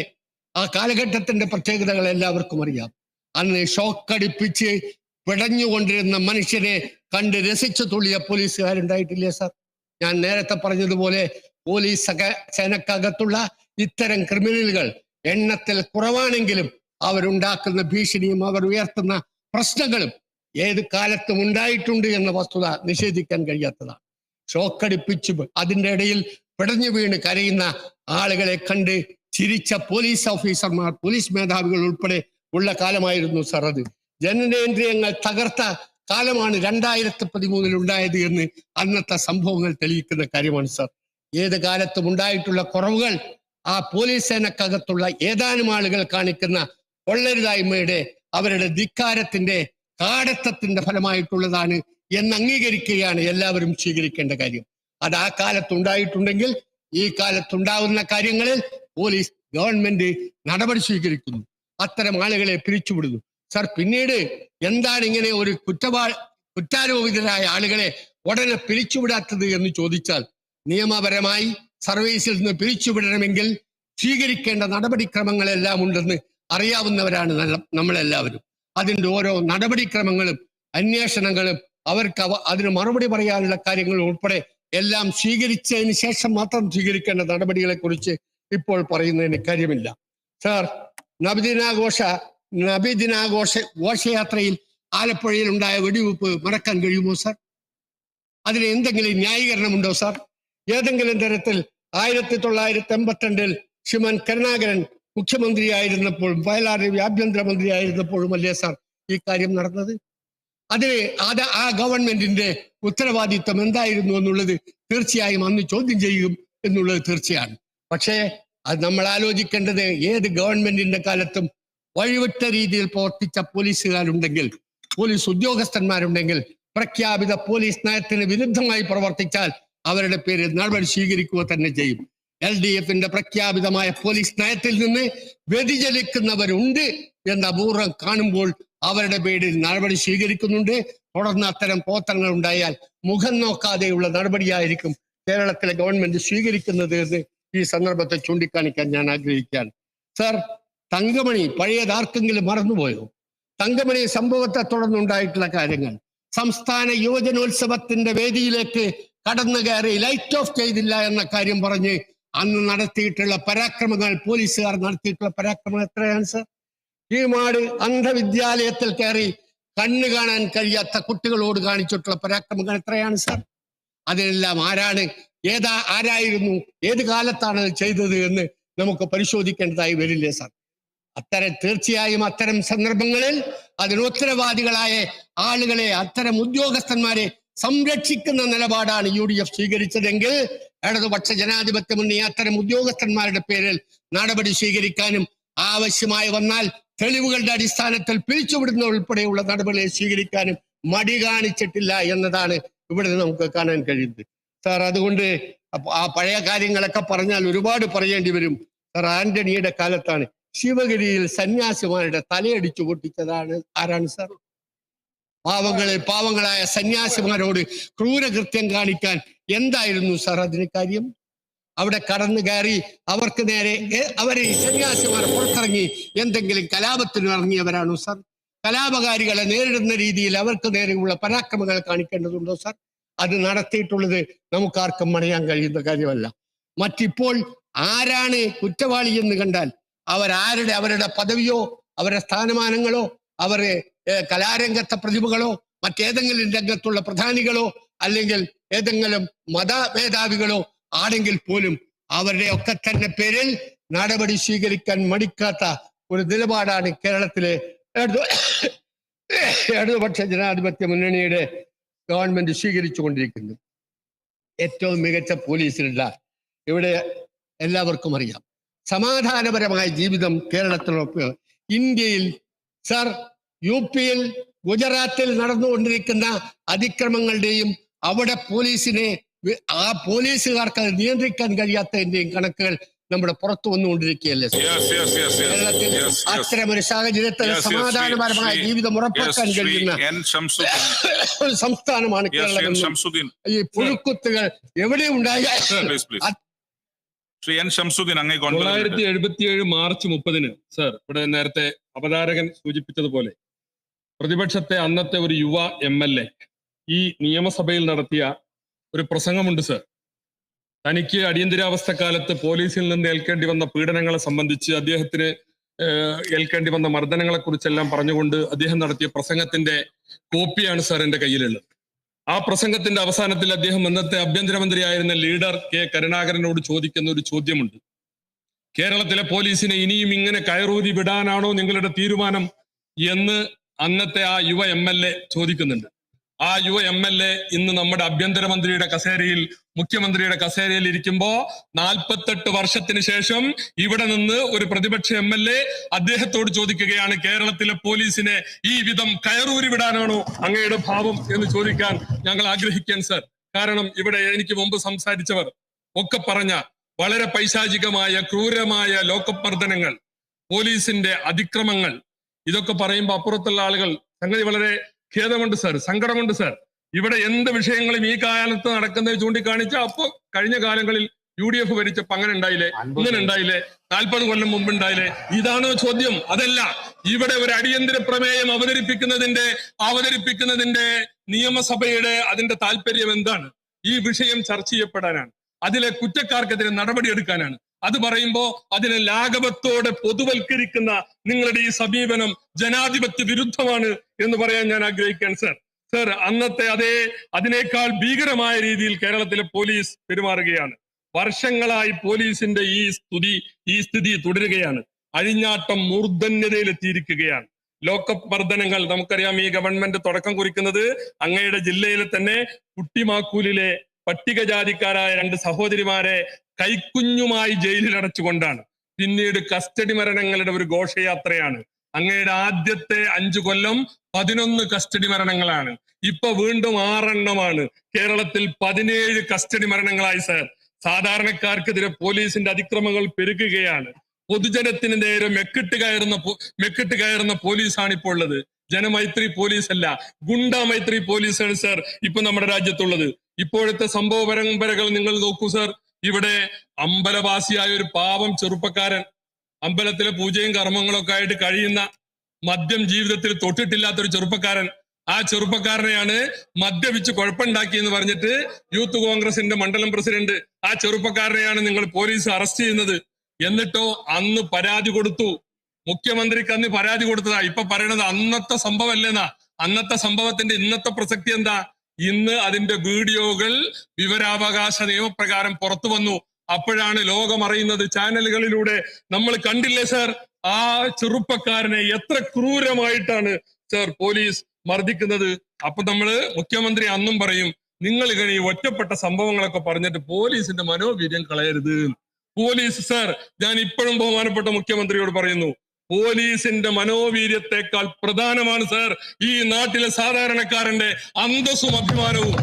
ആ കാലഘട്ടത്തിന്റെ പ്രത്യേകതകൾ എല്ലാവർക്കും അറിയാം. അന്ന് ഷോക്കടിപ്പിച്ച് പിടഞ്ഞുകൊണ്ടിരുന്ന മനുഷ്യനെ കണ്ട് രസിച്ചു തുള്ളിയ പോലീസുകാരുണ്ടായിട്ടില്ലേ സർ? ഞാൻ നേരത്തെ പറഞ്ഞതുപോലെ പോലീസ് സേനക്കകത്തുള്ള ഇത്തരം ക്രിമിനലുകൾ എണ്ണത്തിൽ കുറവാണെങ്കിലും അവരുണ്ടാക്കുന്ന ഭീഷണിയും അവർ ഉയർത്തുന്ന പ്രശ്നങ്ങളും ഏത് കാലത്തും ഉണ്ടായിട്ടുണ്ട് എന്ന വസ്തുത നിഷേധിക്കാൻ കഴിയാത്തതാണ്. ഷോക്കടിപ്പിച്ച് അതിൻ്റെ ഇടയിൽ പിടഞ്ഞു വീണ് കരയുന്ന ആളുകളെ കണ്ട് ചിരിച്ച പോലീസ് ഓഫീസർമാർ, പോലീസ് മേധാവികൾ ഉൾപ്പെടെ ഉള്ള കാലമായിരുന്നു സർ അത്. ജനനേന്ദ്രിയങ്ങൾ തകർത്ത കാലമാണ് 2013 ഉണ്ടായത് എന്ന് അന്നത്തെ സംഭവങ്ങൾ തെളിയിക്കുന്ന കാര്യമാണ് സർ. ഏത് കാലത്തും ഉണ്ടായിട്ടുള്ള കുറവുകൾ ആ പോലീസ് സേനക്കകത്തുള്ള ഏതാനും ആളുകൾ കാണിക്കുന്ന കൊള്ളരുതായ്മയുടെ, അവരുടെ ധിക്കാരത്തിന്റെ, കാടത്തത്തിന്റെ ഫലമായിട്ടുള്ളതാണ് എന്ന് അംഗീകരിക്കുകയാണ് എല്ലാവരും സ്വീകരിക്കേണ്ട കാര്യം. അത് ആ കാലത്തുണ്ടായിട്ടുണ്ടെങ്കിൽ ഈ കാലത്തുണ്ടാവുന്ന കാര്യങ്ങളിൽ പോലീസ് ഗവൺമെന്റ് നടപടി സ്വീകരിക്കുന്നു, അത്തരം ആളുകളെ പിരിച്ചുവിടുന്നു. സർ, പിന്നീട് എന്താണ് ഇങ്ങനെ ഒരു കുറ്റാരോപിതരായ ആളുകളെ ഉടനെ പിരിച്ചുവിടാത്തത് എന്ന് ചോദിച്ചാൽ, നിയമപരമായി സർവീസിൽ നിന്ന് പിരിച്ചുവിടണമെങ്കിൽ സ്വീകരിക്കേണ്ട നടപടിക്രമങ്ങളെല്ലാം ഉണ്ടെന്ന് അറിയാവുന്നവരാണ് നമ്മളെല്ലാവരും. അതിൻ്റെ ഓരോ നടപടിക്രമങ്ങളും അന്വേഷണങ്ങളും അവർക്ക് അതിന് മറുപടി പറയാനുള്ള കാര്യങ്ങളും ഉൾപ്പെടെ എല്ലാം സ്വീകരിച്ചതിന് ശേഷം മാത്രം സ്വീകരിക്കേണ്ട നടപടികളെ കുറിച്ച് ഇപ്പോൾ പറയുന്നതിന് കാര്യമില്ല. സാർ, നബിദിനാഘോഷ ഘോഷയാത്രയിൽ ആലപ്പുഴയിൽ ഉണ്ടായ വെടിവെപ്പ് മറക്കാൻ കഴിയുമോ സാർ? അതിന് എന്തെങ്കിലും ന്യായീകരണമുണ്ടോ സാർ? ഏതെങ്കിലും തരത്തിൽ 1982 ശ്രീമാൻ കരുണാകരൻ മുഖ്യമന്ത്രിയായിരുന്നപ്പോഴും വയലാർ രവി ആഭ്യന്തരമന്ത്രി ആയിരുന്നപ്പോഴും അല്ലേ സാർ ഈ കാര്യം നടന്നത്? ആ ഗവൺമെന്റിന്റെ ഉത്തരവാദിത്വം എന്തായിരുന്നു എന്നുള്ളത് തീർച്ചയായും അന്ന് ചോദ്യം ചെയ്യും എന്നുള്ളത് തീർച്ചയാണ്. പക്ഷേ അത് നമ്മൾ ആലോചിക്കേണ്ടത്, ഏത് ഗവൺമെന്റിന്റെ കാലത്തും വഴിവിട്ട രീതിയിൽ പ്രവർത്തിച്ച പോലീസുകാരുണ്ടെങ്കിൽ, പോലീസ് ഉദ്യോഗസ്ഥന്മാരുണ്ടെങ്കിൽ, പ്രഖ്യാപിത പോലീസ് നയത്തിന് വിരുദ്ധമായി പ്രവർത്തിച്ചാൽ അവരുടെ പേരിൽ നടപടി സ്വീകരിക്കുക തന്നെ ചെയ്യും. LDFന്റെ പ്രഖ്യാപിതമായ പോലീസ് നയത്തിൽ നിന്ന് വ്യതിചലിക്കുന്നവരുണ്ട് എന്ന് അപൂർവം കാണുമ്പോൾ അവരുടെ പേരിൽ നടപടി സ്വീകരിക്കുന്നുണ്ട്. തുടർന്ന് അത്തരം പോത്തങ്ങൾ ഉണ്ടായാൽ മുഖം നോക്കാതെയുള്ള നടപടിയായിരിക്കും കേരളത്തിലെ ഗവൺമെന്റ് സ്വീകരിക്കുന്നത് എന്ന് ഈ സന്ദർഭത്തെ ചൂണ്ടിക്കാണിക്കാൻ ഞാൻ ആഗ്രഹിക്കുകയാണ്. സാർ, തങ്കമണി പഴയതാർക്കെങ്കിലും മറന്നുപോയോ? തങ്കമണി സംഭവത്തെ തുടർന്നുണ്ടായിട്ടുള്ള കാര്യങ്ങൾ, സംസ്ഥാന യുവജനോത്സവത്തിന്റെ വേദിയിലേക്ക് കടന്നു കയറി ലൈറ്റ് ഓഫ് ചെയ്തില്ല എന്ന കാര്യം പറഞ്ഞ് അന്ന് നടത്തിയിട്ടുള്ള പരാക്രമങ്ങൾ, പോലീസുകാർ നടത്തിയിട്ടുള്ള പരാക്രമങ്ങൾ എത്രയാണ് സർ? കീഴ്മാട് അന്ധവിദ്യാലയത്തിൽ കയറി കണ്ണു കാണാൻ കഴിയാത്ത കുട്ടികളോട് കാണിച്ചിട്ടുള്ള പരാക്രമങ്ങൾ എത്രയാണ് സർ? അതിനെല്ലാം ആരായിരുന്നു, ഏത് കാലത്താണ് അത് ചെയ്തത് എന്ന് നമുക്ക് പരിശോധിക്കേണ്ടതായി വരില്ലേ സാർ? തീർച്ചയായും അത്തരം സന്ദർഭങ്ങളിൽ അതിന് ഉത്തരവാദികളായ ആളുകളെ, അത്തരം ഉദ്യോഗസ്ഥന്മാരെ സംരക്ഷിക്കുന്ന നിലപാടാണ് UDF സ്വീകരിച്ചതെങ്കിൽ ഇടതുപക്ഷ ജനാധിപത്യ മുന്നണി അത്തരം ഉദ്യോഗസ്ഥന്മാരുടെ പേരിൽ നടപടി സ്വീകരിക്കാനും ആവശ്യമായി വന്നാൽ തെളിവുകളുടെ അടിസ്ഥാനത്തിൽ പിരിച്ചുവിടുന്ന ഉൾപ്പെടെയുള്ള നടപടികൾ സ്വീകരിക്കാനും മടി കാണിച്ചിട്ടില്ല എന്നതാണ് ഇവിടെ നമുക്ക് കാണാൻ കഴിയുന്നത്. സാർ, അതുകൊണ്ട് അപ്പൊ ആ പഴയ കാര്യങ്ങളൊക്കെ പറഞ്ഞാൽ ഒരുപാട് പറയേണ്ടി വരും. സർ, ആന്റണിയുടെ കാലത്താണ് ശിവഗിരിയിൽ സന്യാസിമാരുടെ തലയടിച്ചു പൊട്ടിച്ചതാണ് ആരാണ് സർ? പാവങ്ങളായ സന്യാസിമാരോട് ക്രൂരകൃത്യം കാണിക്കാൻ എന്തായിരുന്നു സർ അതിന് കാര്യം? അവിടെ കടന്നു കയറി അവർക്ക് നേരെ അവരെ സന്യാസിമാർ പുറത്തിറങ്ങി എന്തെങ്കിലും കലാപത്തിന് ഇറങ്ങിയവരാണോ സർ? കലാപകാരികളെ നേരിടുന്ന രീതിയിൽ അവർക്ക് നേരെയുള്ള പരാക്രമങ്ങൾ കാണിക്കേണ്ടതുണ്ടോ സർ? അത് നടത്തിയിട്ടുള്ളത് നമുക്കാർക്കും മറിയാൻ കഴിയുന്ന കാര്യമല്ല. മറ്റിപ്പോൾ ആരാണ് കുറ്റവാളി എന്ന് കണ്ടാൽ അവരുടെ പദവിയോ അവരുടെ സ്ഥാനമാനങ്ങളോ അവരെ കലാരംഗത്തെ പ്രതിഭകളോ മറ്റേതെങ്കിലും രംഗത്തുള്ള പ്രധാനികളോ അല്ലെങ്കിൽ ഏതെങ്കിലും മതമേധാവികളോ ആണെങ്കിൽ പോലും അവരുടെ ഒക്കെ തന്നെ പേരിൽ നടപടി സ്വീകരിക്കാൻ മടിക്കാത്ത ഒരു നിലപാടാണ് കേരളത്തിലെ ഇടതുപക്ഷ ജനാധിപത്യ മുന്നണിയുടെ ഗവൺമെന്റ് സ്വീകരിച്ചു കൊണ്ടിരിക്കുന്നത്. ഏറ്റവും മികച്ച പോലീസിലുള്ള ഇവിടെ എല്ലാവർക്കും അറിയാം. സമാധാനപരമായ ജീവിതം കേരളത്തിലൊക്കെ ഇന്ത്യയിൽ സർ, UP-യിൽ ഗുജറാത്തിൽ നടന്നുകൊണ്ടിരിക്കുന്ന അതിക്രമങ്ങളുടെയും അവിടെ ആ പോലീസുകാർക്ക് അത് നിയന്ത്രിക്കാൻ കഴിയാത്തതിന്റെയും കണക്കുകൾ നമ്മുടെ പുറത്തു വന്നുകൊണ്ടിരിക്കുകയല്ലേ? കേരളത്തിൽ അത്തരമൊരു സാഹചര്യത്തിൽ സമാധാനപരമായ ജീവിതം ഉറപ്പാക്കാൻ കഴിയുന്ന ഒരു സംസ്ഥാനമാണ് കേരളം. ഈ പുഴുക്കുത്തുകൾ എവിടെ ഉണ്ടായാലും 1977 മാർച്ച് 30 സർ, ഇവിടെ നേരത്തെ അവതാരകൻ സൂചിപ്പിച്ചതുപോലെ പ്രതിപക്ഷത്തെ അന്നത്തെ ഒരു യുവ MLA ഈ നിയമസഭയിൽ നടത്തിയ ഒരു പ്രസംഗമുണ്ട് സർ. തനിക്ക് അടിയന്തരാവസ്ഥക്കാലത്ത് പോലീസിൽ നിന്ന് ഏൽക്കേണ്ടി വന്ന പീഡനങ്ങളെ സംബന്ധിച്ച് അദ്ദേഹത്തിന് ഏൽക്കേണ്ടി വന്ന മർദ്ദനങ്ങളെ കുറിച്ചെല്ലാം പറഞ്ഞുകൊണ്ട് അദ്ദേഹം നടത്തിയ പ്രസംഗത്തിന്റെ കോപ്പിയാണ് സാർ എൻ്റെ കയ്യിലുള്ളത്. ആ പ്രസംഗത്തിന്റെ അവസാനത്തിൽ അദ്ദേഹം അന്നത്തെ ആഭ്യന്തരമന്ത്രിയായിരുന്ന ലീഡർ K. കരുണാകരനോട് ചോദിക്കുന്ന ഒരു ചോദ്യമുണ്ട്. കേരളത്തിലെ പോലീസിനെ ഇനിയും ഇങ്ങനെ കയറൂരി വിടാനാണോ നിങ്ങളുടെ തീരുമാനം എന്ന് അന്നത്തെ ആ യുവ MLA ചോദിക്കുന്നുണ്ട്. ആ യുവ MLA ഇന്ന് നമ്മുടെ ആഭ്യന്തരമന്ത്രിയുടെ കസേരയിൽ, മുഖ്യമന്ത്രിയുടെ കസേരയിൽ ഇരിക്കുമ്പോ 48 വർഷത്തിന് ശേഷം ഇവിടെ നിന്ന് ഒരു പ്രതിപക്ഷ MLA അദ്ദേഹത്തോട് ചോദിക്കുകയാണ്, കേരളത്തിലെ പോലീസിനെ ഈ വിധം കയറൂരി വിടാനാണോ അങ്ങയുടെ ഭാവം എന്ന് ചോദിക്കാൻ ഞങ്ങൾ ആഗ്രഹിക്കാൻ സർ. കാരണം ഇവിടെ എനിക്ക് മുമ്പ് സംസാരിച്ചവർ ഒക്കെ പറഞ്ഞ വളരെ പൈശാചികമായ ക്രൂരമായ ലോക്കപ്പ് മർദ്ദനങ്ങൾ, പോലീസിന്റെ അതിക്രമങ്ങൾ, ഇതൊക്കെ പറയുമ്പോൾ അപ്പുറത്തുള്ള ആളുകൾ സംഗതി വളരെ ഖേദമുണ്ട് സർ, സങ്കടമുണ്ട് സർ. ഇവിടെ എന്ത് വിഷയങ്ങളും ഈ കാലത്ത് നടക്കുന്നത് ചൂണ്ടിക്കാണിച്ച അപ്പോ കഴിഞ്ഞ കാലങ്ങളിൽ UDF ഭരിച്ചപ്പോ അങ്ങനെ ഉണ്ടായില്ലേ, ഇങ്ങനെ ഉണ്ടായില്ലേ, 40 കൊല്ലം മുമ്പ് ഉണ്ടായില്ലേ? ഇതാണോ ചോദ്യം? അതല്ല. ഇവിടെ ഒരു അടിയന്തര പ്രമേയം അവതരിപ്പിക്കുന്നതിന്റെ നിയമസഭയുടെ അതിന്റെ താല്പര്യം എന്താണ്? ഈ വിഷയം ചർച്ച ചെയ്യപ്പെടാനാണ്, അതിലെ കുറ്റക്കാർക്കെതിരെ നടപടിയെടുക്കാനാണ്. അത് പറയുമ്പോ അതിനെ ലാഘവത്തോടെ പൊതുവൽക്കരിക്കുന്ന നിങ്ങളുടെ ഈ സമീപനം ജനാധിപത്യ വിരുദ്ധമാണ് എന്ന് പറയാൻ ഞാൻ ആഗ്രഹിക്കാൻ സർ. സർ, അന്നത്തെ അതിനേക്കാൾ ഭീകരമായ രീതിയിൽ കേരളത്തിലെ പോലീസ് പെരുമാറുകയാണ്. വർഷങ്ങളായി പോലീസിന്റെ ഈ സ്ഥിതി തുടരുകയാണ്. അഴിഞ്ഞാട്ടം മൂർധന്യതയിലെത്തിയിരിക്കുകയാണ്. ലോക്കപ്പ് മർദ്ദനങ്ങൾ നമുക്കറിയാം. ഈ ഗവൺമെന്റ് തുടക്കം കുറിക്കുന്നത് അങ്ങയുടെ ജില്ലയിലെ തന്നെ കുട്ടിമാക്കൂലിലെ പട്ടികജാതിക്കാരായ 2 സഹോദരിമാരെ കൈക്കുഞ്ഞുമായി ജയിലിൽ അടച്ചുകൊണ്ടാണ്. പിന്നീട് കസ്റ്റഡി മരണങ്ങളുടെ ഒരു ഘോഷയാത്രയാണ്. അങ്ങയുടെ ആദ്യത്തെ 5 കൊല്ലം 11 കസ്റ്റഡി മരണങ്ങളാണ്. ഇപ്പൊ വീണ്ടും 6 എണ്ണമാണ്. കേരളത്തിൽ 17 കസ്റ്റഡി മരണങ്ങളായി സർ. സാധാരണക്കാർക്കെതിരെ പോലീസിന്റെ അതിക്രമങ്ങൾ പെരുകുകയാണ്. പൊതുജനത്തിന് നേരെ മെക്കിട്ട് കയറുന്ന പോലീസാണ് ഇപ്പോൾ ഉള്ളത്. ജനമൈത്രി പോലീസ് അല്ല, ഗുണ്ടാമൈത്രി പോലീസാണ് സർ ഇപ്പൊ നമ്മുടെ രാജ്യത്തുള്ളത്. ഇപ്പോഴത്തെ സംഭവ പരമ്പരകൾ നിങ്ങൾ നോക്കൂ സർ. ഇവിടെ അമ്പലവാസിയായ ഒരു പാവം ചെറുപ്പക്കാരൻ, അമ്പലത്തിലെ പൂജയും കർമ്മങ്ങളൊക്കെ ആയിട്ട് കഴിയുന്ന, മദ്യം ജീവിതത്തിൽ തൊട്ടിട്ടില്ലാത്തൊരു ചെറുപ്പക്കാരൻ, ആ ചെറുപ്പക്കാരനെയാണ് മദ്യപിച്ച് കുഴപ്പമുണ്ടാക്കി എന്ന് പറഞ്ഞിട്ട് യൂത്ത് കോൺഗ്രസിന്റെ മണ്ഡലം പ്രസിഡന്റ് ആ ചെറുപ്പക്കാരനെയാണ് നിങ്ങൾ പോലീസ് അറസ്റ്റ് ചെയ്യുന്നത്. എന്നിട്ടോ അന്ന് പരാതി കൊടുത്തു, മുഖ്യമന്ത്രിക്ക് അന്ന് പരാതി കൊടുത്തതാ. ഇപ്പൊ പറയണത് അന്നത്തെ സംഭവമല്ലേന്നാ. അന്നത്തെ സംഭവത്തിന്റെ ഇന്നത്തെ പ്രസക്തി എന്താ? ഇന്ന് അതിന്റെ വീഡിയോകൾ വിവരാവകാശ നിയമപ്രകാരം പുറത്തു വന്നു. അപ്പോഴാണ് ലോകം അറിയുന്നത്, ചാനലുകളിലൂടെ. നമ്മൾ കണ്ടില്ലേ സർ ആ ചെറുപ്പക്കാരനെ എത്ര ക്രൂരമായിട്ടാണ് സർ പോലീസ് മർദ്ദിക്കുന്നത്. അപ്പൊ മുഖ്യമന്ത്രി അന്നും പറയും, നിങ്ങൾ ഇങ്ങനെ ഈ ഒറ്റപ്പെട്ട സംഭവങ്ങളൊക്കെ പറഞ്ഞിട്ട് പോലീസിന്റെ മനോവീര്യം കളയരുത്. പോലീസ് സർ, ഞാൻ ഇപ്പോഴും ബഹുമാനപ്പെട്ട മുഖ്യമന്ത്രിയോട് പറയുന്നു, പോലീസിന്റെ മനോവീര്യത്തെക്കാൾ പ്രധാനമാണ് സർ ഈ നാട്ടിലെ സാധാരണക്കാരന്റെ അന്തസ്സും അഭിമാനവും.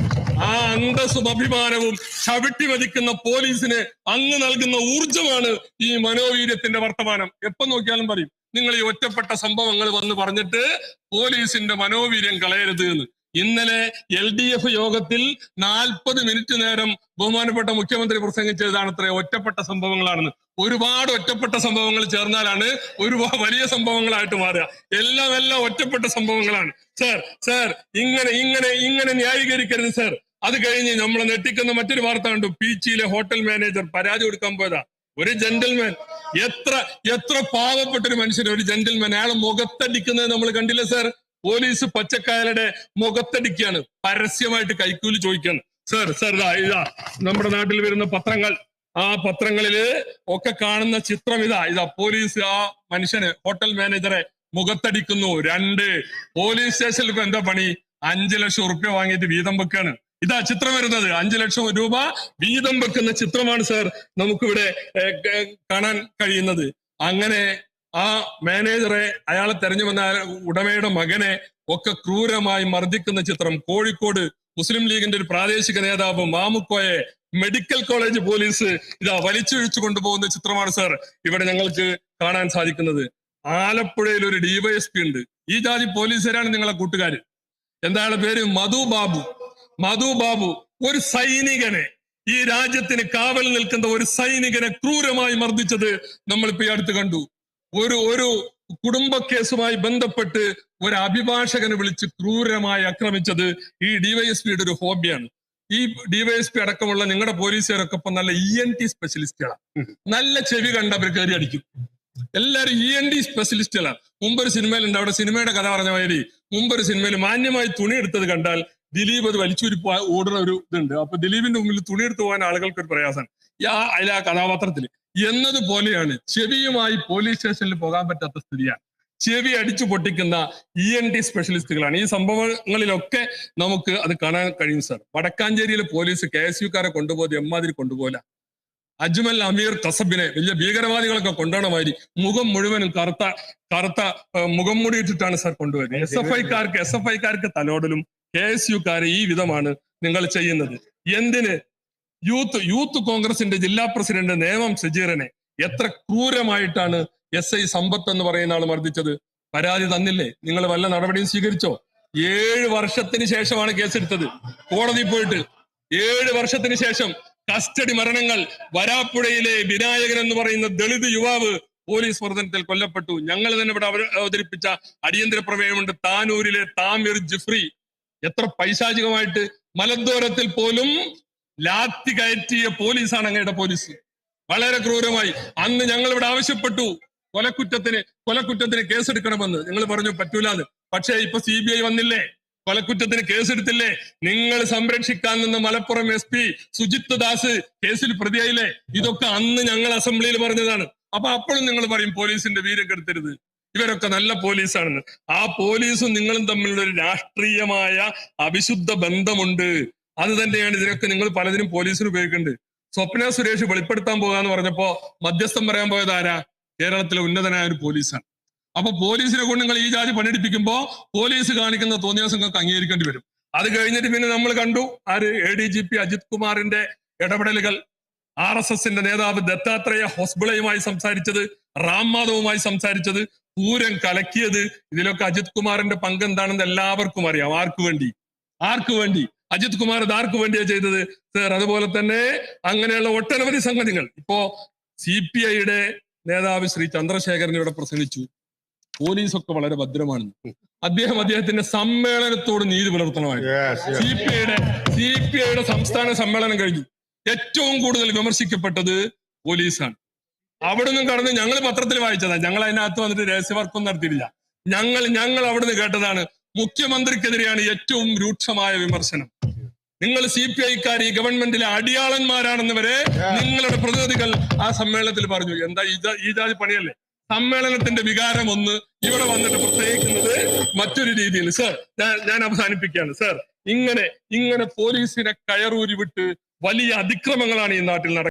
ആ അന്തസ്സും അഭിമാനവും ചവിട്ടി മതിക്കുന്ന പോലീസിന് അങ്ങ് നൽകുന്ന ഊർജമാണ് ഈ മനോവീര്യത്തിന്റെ വർത്തമാനം. എപ്പോ നോക്കിയാലും പറയും നിങ്ങൾ ഈ ഒറ്റപ്പെട്ട സംഭവങ്ങൾ വന്ന് പറഞ്ഞിട്ട് പോലീസിന്റെ മനോവീര്യം കളയരുത് എന്ന്. ഇന്നലെ LDF യോഗത്തിൽ 40 മിനിറ്റ് നേരം ബഹുമാനപ്പെട്ട മുഖ്യമന്ത്രി പ്രസംഗിച്ചതാണ് അത്ര ഒറ്റപ്പെട്ട സംഭവങ്ങളാണെന്ന്. ഒരുപാട് ഒറ്റപ്പെട്ട സംഭവങ്ങൾ ചേർന്നാലാണ് ഒരു വലിയ സംഭവങ്ങളായിട്ട് മാറുക. എല്ലാം ഒറ്റപ്പെട്ട സംഭവങ്ങളാണ്. സർ ഇങ്ങനെ ന്യായീകരിക്കരുത് സർ. അത് കഴിഞ്ഞ് നമ്മളെ ഞെട്ടിക്കുന്ന മറ്റൊരു വാർത്ത കണ്ടു. പീച്ചിയിലെ ഹോട്ടൽ മാനേജർ പരാതി കൊടുക്കാൻ പോയതാ. ഒരു ജെന്റിൽമാൻ, എത്ര പാവപ്പെട്ട ഒരു മനുഷ്യൻ, ഒരു ജെന്റിൽമാൻ, അയാൾ മുഖത്തടിക്കുന്നത് നമ്മൾ കണ്ടില്ല സർ. പോലീസ് പച്ചക്കായലുടെ മുഖത്തടിക്കുകയാണ്, പരസ്യമായിട്ട് കൈക്കൂലി ചോദിക്കുകയാണ്. സർ ഇതാ നമ്മുടെ നാട്ടിൽ വരുന്ന പത്രങ്ങൾ, ആ പത്രങ്ങളില് ഒക്കെ കാണുന്ന ചിത്രം ഇതാ പോലീസ് ആ മനുഷ്യന് ഹോട്ടൽ മാനേജറെ മുഖത്തടിക്കുന്നു. 2 പോലീസ് സ്റ്റേഷനിൽ ഇപ്പൊ എന്താ പണി? 5 ലക്ഷം ഉറുപ്യ വാങ്ങിയിട്ട് വീതം വെക്കാണ്. ഇതാ ചിത്രം വരുന്നത്. 5 ലക്ഷം രൂപ വീതം വെക്കുന്ന ചിത്രമാണ് സർ നമുക്കിവിടെ കാണാൻ കഴിയുന്നത്. അങ്ങനെ ആ മാനേജറെ, അയാളെ തെരഞ്ഞു വന്ന ഉടമയുടെ മകനെ ഒക്കെ ക്രൂരമായി മർദ്ദിക്കുന്ന ചിത്രം. കോഴിക്കോട് മുസ്ലിം ലീഗിന്റെ ഒരു പ്രാദേശിക നേതാവ് മാമുക്കോയെ മെഡിക്കൽ കോളേജ് പോലീസ് ഇതാ വലിച്ചിഴിച്ചു കൊണ്ടുപോകുന്ന ചിത്രമാണ് സർ ഇവിടെ ഞങ്ങൾക്ക് കാണാൻ സാധിക്കുന്നത്. ആലപ്പുഴയിൽ ഒരു DYSP ഉണ്ട്. ഈ ജാതി പോലീസുകാരാണ് നിങ്ങളെ കൂട്ടുകാര്. എന്താണ് പേര്? മധു ബാബു. ഒരു സൈനികനെ, ഈ രാജ്യത്തിന് കാവൽ നിൽക്കുന്ന ഒരു സൈനികനെ ക്രൂരമായി മർദ്ദിച്ചത് നമ്മളിപ്പോ ഈ അടുത്ത് കണ്ടു. ഒരു കുടുംബ കേസുമായി ബന്ധപ്പെട്ട് ഒരു അഭിഭാഷകനെ വിളിച്ച് ക്രൂരമായി ആക്രമിച്ചത് ഈ DYSPയുടെ ഒരു ഹോബിയാണ്. ഈ DYSP അടക്കമുള്ള നിങ്ങളുടെ പോലീസുകാരൊക്കെ ഇപ്പൊ നല്ല ENT സ്പെഷ്യലിസ്റ്റുകളാണ്. നല്ല ചെവി കണ്ട അവർ കയറി അടിക്കും. എല്ലാവരും ENT സ്പെഷ്യലിസ്റ്റുകളാണ്. മുമ്പൊരു സിനിമയിലുണ്ട്, അവിടെ സിനിമയുടെ കഥ പറഞ്ഞ മാതിരി മുമ്പൊരു സിനിമയിൽ മാന്യമായി തുണി എടുത്തത് കണ്ടാൽ ദിലീപ് അത് വലിച്ചൂരി ഓടുന്ന ഒരു ഇതുണ്ട്. അപ്പൊ ദിലീപിന്റെ മുമ്പിൽ തുണി എടുത്തു പോകാൻ ആളുകൾക്ക് ഒരു പ്രയാസമാണ് അതിലെ ആ കഥാപാത്രത്തിൽ. എന്നതുപോലെയാണ് ചെവിയുമായി പോലീസ് സ്റ്റേഷനിൽ പോകാൻ പറ്റാത്ത സ്ഥിതിയാണ്. ചെവി അടിച്ചു പൊട്ടിക്കുന്ന ENT സ്പെഷ്യലിസ്റ്റുകളാണ്. ഈ സംഭവങ്ങളിലൊക്കെ നമുക്ക് അത് കാണാൻ കഴിയും സാർ. വടക്കാഞ്ചേരിയിലെ പോലീസ് KSUക്കാരെ കൊണ്ടുപോയത് എമ്മാതിരി കൊണ്ടുപോല. അജ്മൽ അമീർ കസബിനെ വലിയ ഭീകരവാദികളൊക്കെ കൊണ്ടുപോണ മാതിരി മുഖം മുഴുവനും കറുത്ത മുഖം മൂടിയിട്ടിട്ടാണ് സാർ കൊണ്ടുപോയത്. SFIക്കാർക്ക് തലോടലും KSUക്കാരെ ഈ വിധമാണ് നിങ്ങൾ ചെയ്യുന്നത്. എന്തിന്? യൂത്ത് കോൺഗ്രസിന്റെ ജില്ലാ പ്രസിഡന്റ് നേമം സജീറിനെ എത്ര ക്രൂരമായിട്ടാണ് SI സമ്പത്ത് എന്ന് പറയുന്ന ആൾ മർദ്ദിച്ചത്. പരാതി തന്നില്ലേ? നിങ്ങൾ വല്ല നടപടിയും സ്വീകരിച്ചോ? 7 വർഷത്തിന് ശേഷമാണ് കേസെടുത്തത്. കോടതി പോയിട്ട് 7 വർഷത്തിന് ശേഷം കസ്റ്റഡി മരണങ്ങൾ. വരാപ്പുഴയിലെ വിനായകൻ എന്ന് പറയുന്ന ദളിത് യുവാവ് പോലീസ് മർദ്ദനത്തിൽ കൊല്ലപ്പെട്ടു. ഞങ്ങൾ തന്നെ ഇവിടെ അവതരിപ്പിച്ച അടിയന്തര പ്രമേയമുണ്ട്. താനൂരിലെ താമിർ ജിഫ്രി എത്ര പൈശാചികമായിട്ട് മലദ്വാരത്തിൽ പോലും ലാത്തി കയറ്റിയ പോലീസാണ് അങ്ങയുടെ പോലീസ്. വളരെ ക്രൂരമായി. അന്ന് ഞങ്ങൾ ഇവിടെ ആവശ്യപ്പെട്ടു കൊലക്കുറ്റത്തിന് കേസെടുക്കണമെന്ന്. നിങ്ങൾ പറഞ്ഞു പറ്റൂലാന്ന്. പക്ഷേ ഇപ്പൊ CBI വന്നില്ലേ? കൊലക്കുറ്റത്തിന് കേസെടുത്തില്ലേ? നിങ്ങൾ സംരക്ഷിക്കാൻ നിന്ന് മലപ്പുറം SP സുജിത് ദാസ് കേസിൽ പ്രതിയായില്ലേ? ഇതൊക്കെ അന്ന് ഞങ്ങൾ അസംബ്ലിയിൽ പറഞ്ഞതാണ്. അപ്പൊ അപ്പോഴും നിങ്ങൾ പറയും പോലീസിന്റെ വീര്യം കെടുത്തരുത്, ഇവരൊക്കെ നല്ല പോലീസാണെന്ന്. ആ പോലീസും നിങ്ങളും തമ്മിലുള്ള ഒരു രാഷ്ട്രീയമായ അവിശുദ്ധ ബന്ധമുണ്ട്. അത് തന്നെയാണ് ഇതിനൊക്കെ നിങ്ങൾ പലതിനും പോലീസിന് ഉപയോഗിക്കുന്നുണ്ട്. സ്വപ്ന സുരേഷ് വെളിപ്പെടുത്താൻ പോകാന്ന് പറഞ്ഞപ്പോ മധ്യസ്ഥം പറയാൻ പോയത് ആരാ? കേരളത്തിലെ ഉന്നതനായ ഒരു പോലീസാണ്. അപ്പൊ പോലീസിനെ കൊണ്ട് നിങ്ങൾ ഈ ജാതി പണിയെടുപ്പിക്കുമ്പോ പോലീസ് കാണിക്കുന്ന തോന്നിയാസങ്ങൾക്ക് അംഗീകരിക്കേണ്ടി വരും. അത് കഴിഞ്ഞിട്ട് പിന്നെ നമ്മൾ കണ്ടു ADGP അജിത് കുമാറിന്റെ ഇടപെടലുകൾ. RSSന്റെ നേതാവ് ദത്താത്രേയ ഹൊസ്ബിളയുമായി സംസാരിച്ചത്, റാം മാധവുമായി സംസാരിച്ചത്, പൂരം കലക്കിയത്. ഇതിലൊക്കെ അജിത് കുമാറിന്റെ പങ്ക് എന്താണെന്ന് എല്ലാവർക്കും അറിയാം. ആർക്ക് വേണ്ടി അജിത് കുമാർ ഇത് ആർക്ക് വേണ്ടിയാ ചെയ്തത് സർ? അതുപോലെ തന്നെ അങ്ങനെയുള്ള ഒട്ടനവധി സംഗതികൾ. ഇപ്പോ CPIയുടെ നേതാവ് ശ്രീ ചന്ദ്രശേഖരൻ ഇവിടെ പ്രസംഗിച്ചു, പോലീസൊക്കെ വളരെ ഭദ്രമാണെന്ന്. അദ്ദേഹത്തിന്റെ സമ്മേളനത്തോട് നീതി പുലർത്തണമായിരുന്നു. CPIയുടെ സംസ്ഥാന സമ്മേളനം കഴിഞ്ഞു. ഏറ്റവും കൂടുതൽ വിമർശിക്കപ്പെട്ടത് പോലീസാണ്. അവിടെ നിന്നും കടന്ന് ഞങ്ങൾ പത്രത്തിൽ വായിച്ചതാണ്. ഞങ്ങൾ അതിനകത്ത് വന്നിട്ട് രഹസ്യവർക്കൊന്നും നടത്തിയിട്ടില്ല. ഞങ്ങൾ അവിടുന്ന് കേട്ടതാണ്. മുഖ്യമന്ത്രിക്കെതിരെയാണ് ഏറ്റവും രൂക്ഷമായ വിമർശനം. നിങ്ങൾ CPIക്കാർ ഈ ഗവൺമെന്റിലെ അടിയാളന്മാരാണെന്ന് വരെ നിങ്ങളുടെ പ്രതിനിധികൾ ആ സമ്മേളനത്തിൽ പറഞ്ഞു. എന്താ ഈ ജാതി പണിയല്ലേ? സമ്മേളനത്തിന്റെ വികാരം ഒന്ന് ഇവിടെ വന്നിട്ട് പ്രത്യേകിക്കുന്നത് മറ്റൊരു രീതിയിൽ. സർ ഞാൻ അവസാനിപ്പിക്കുകയാണ്. സർ ഇങ്ങനെ പോലീസിനെ കയറൂരി വിട്ട് വലിയ അതിക്രമങ്ങളാണ് ഈ നാട്ടിൽ നടക്കുന്നത്.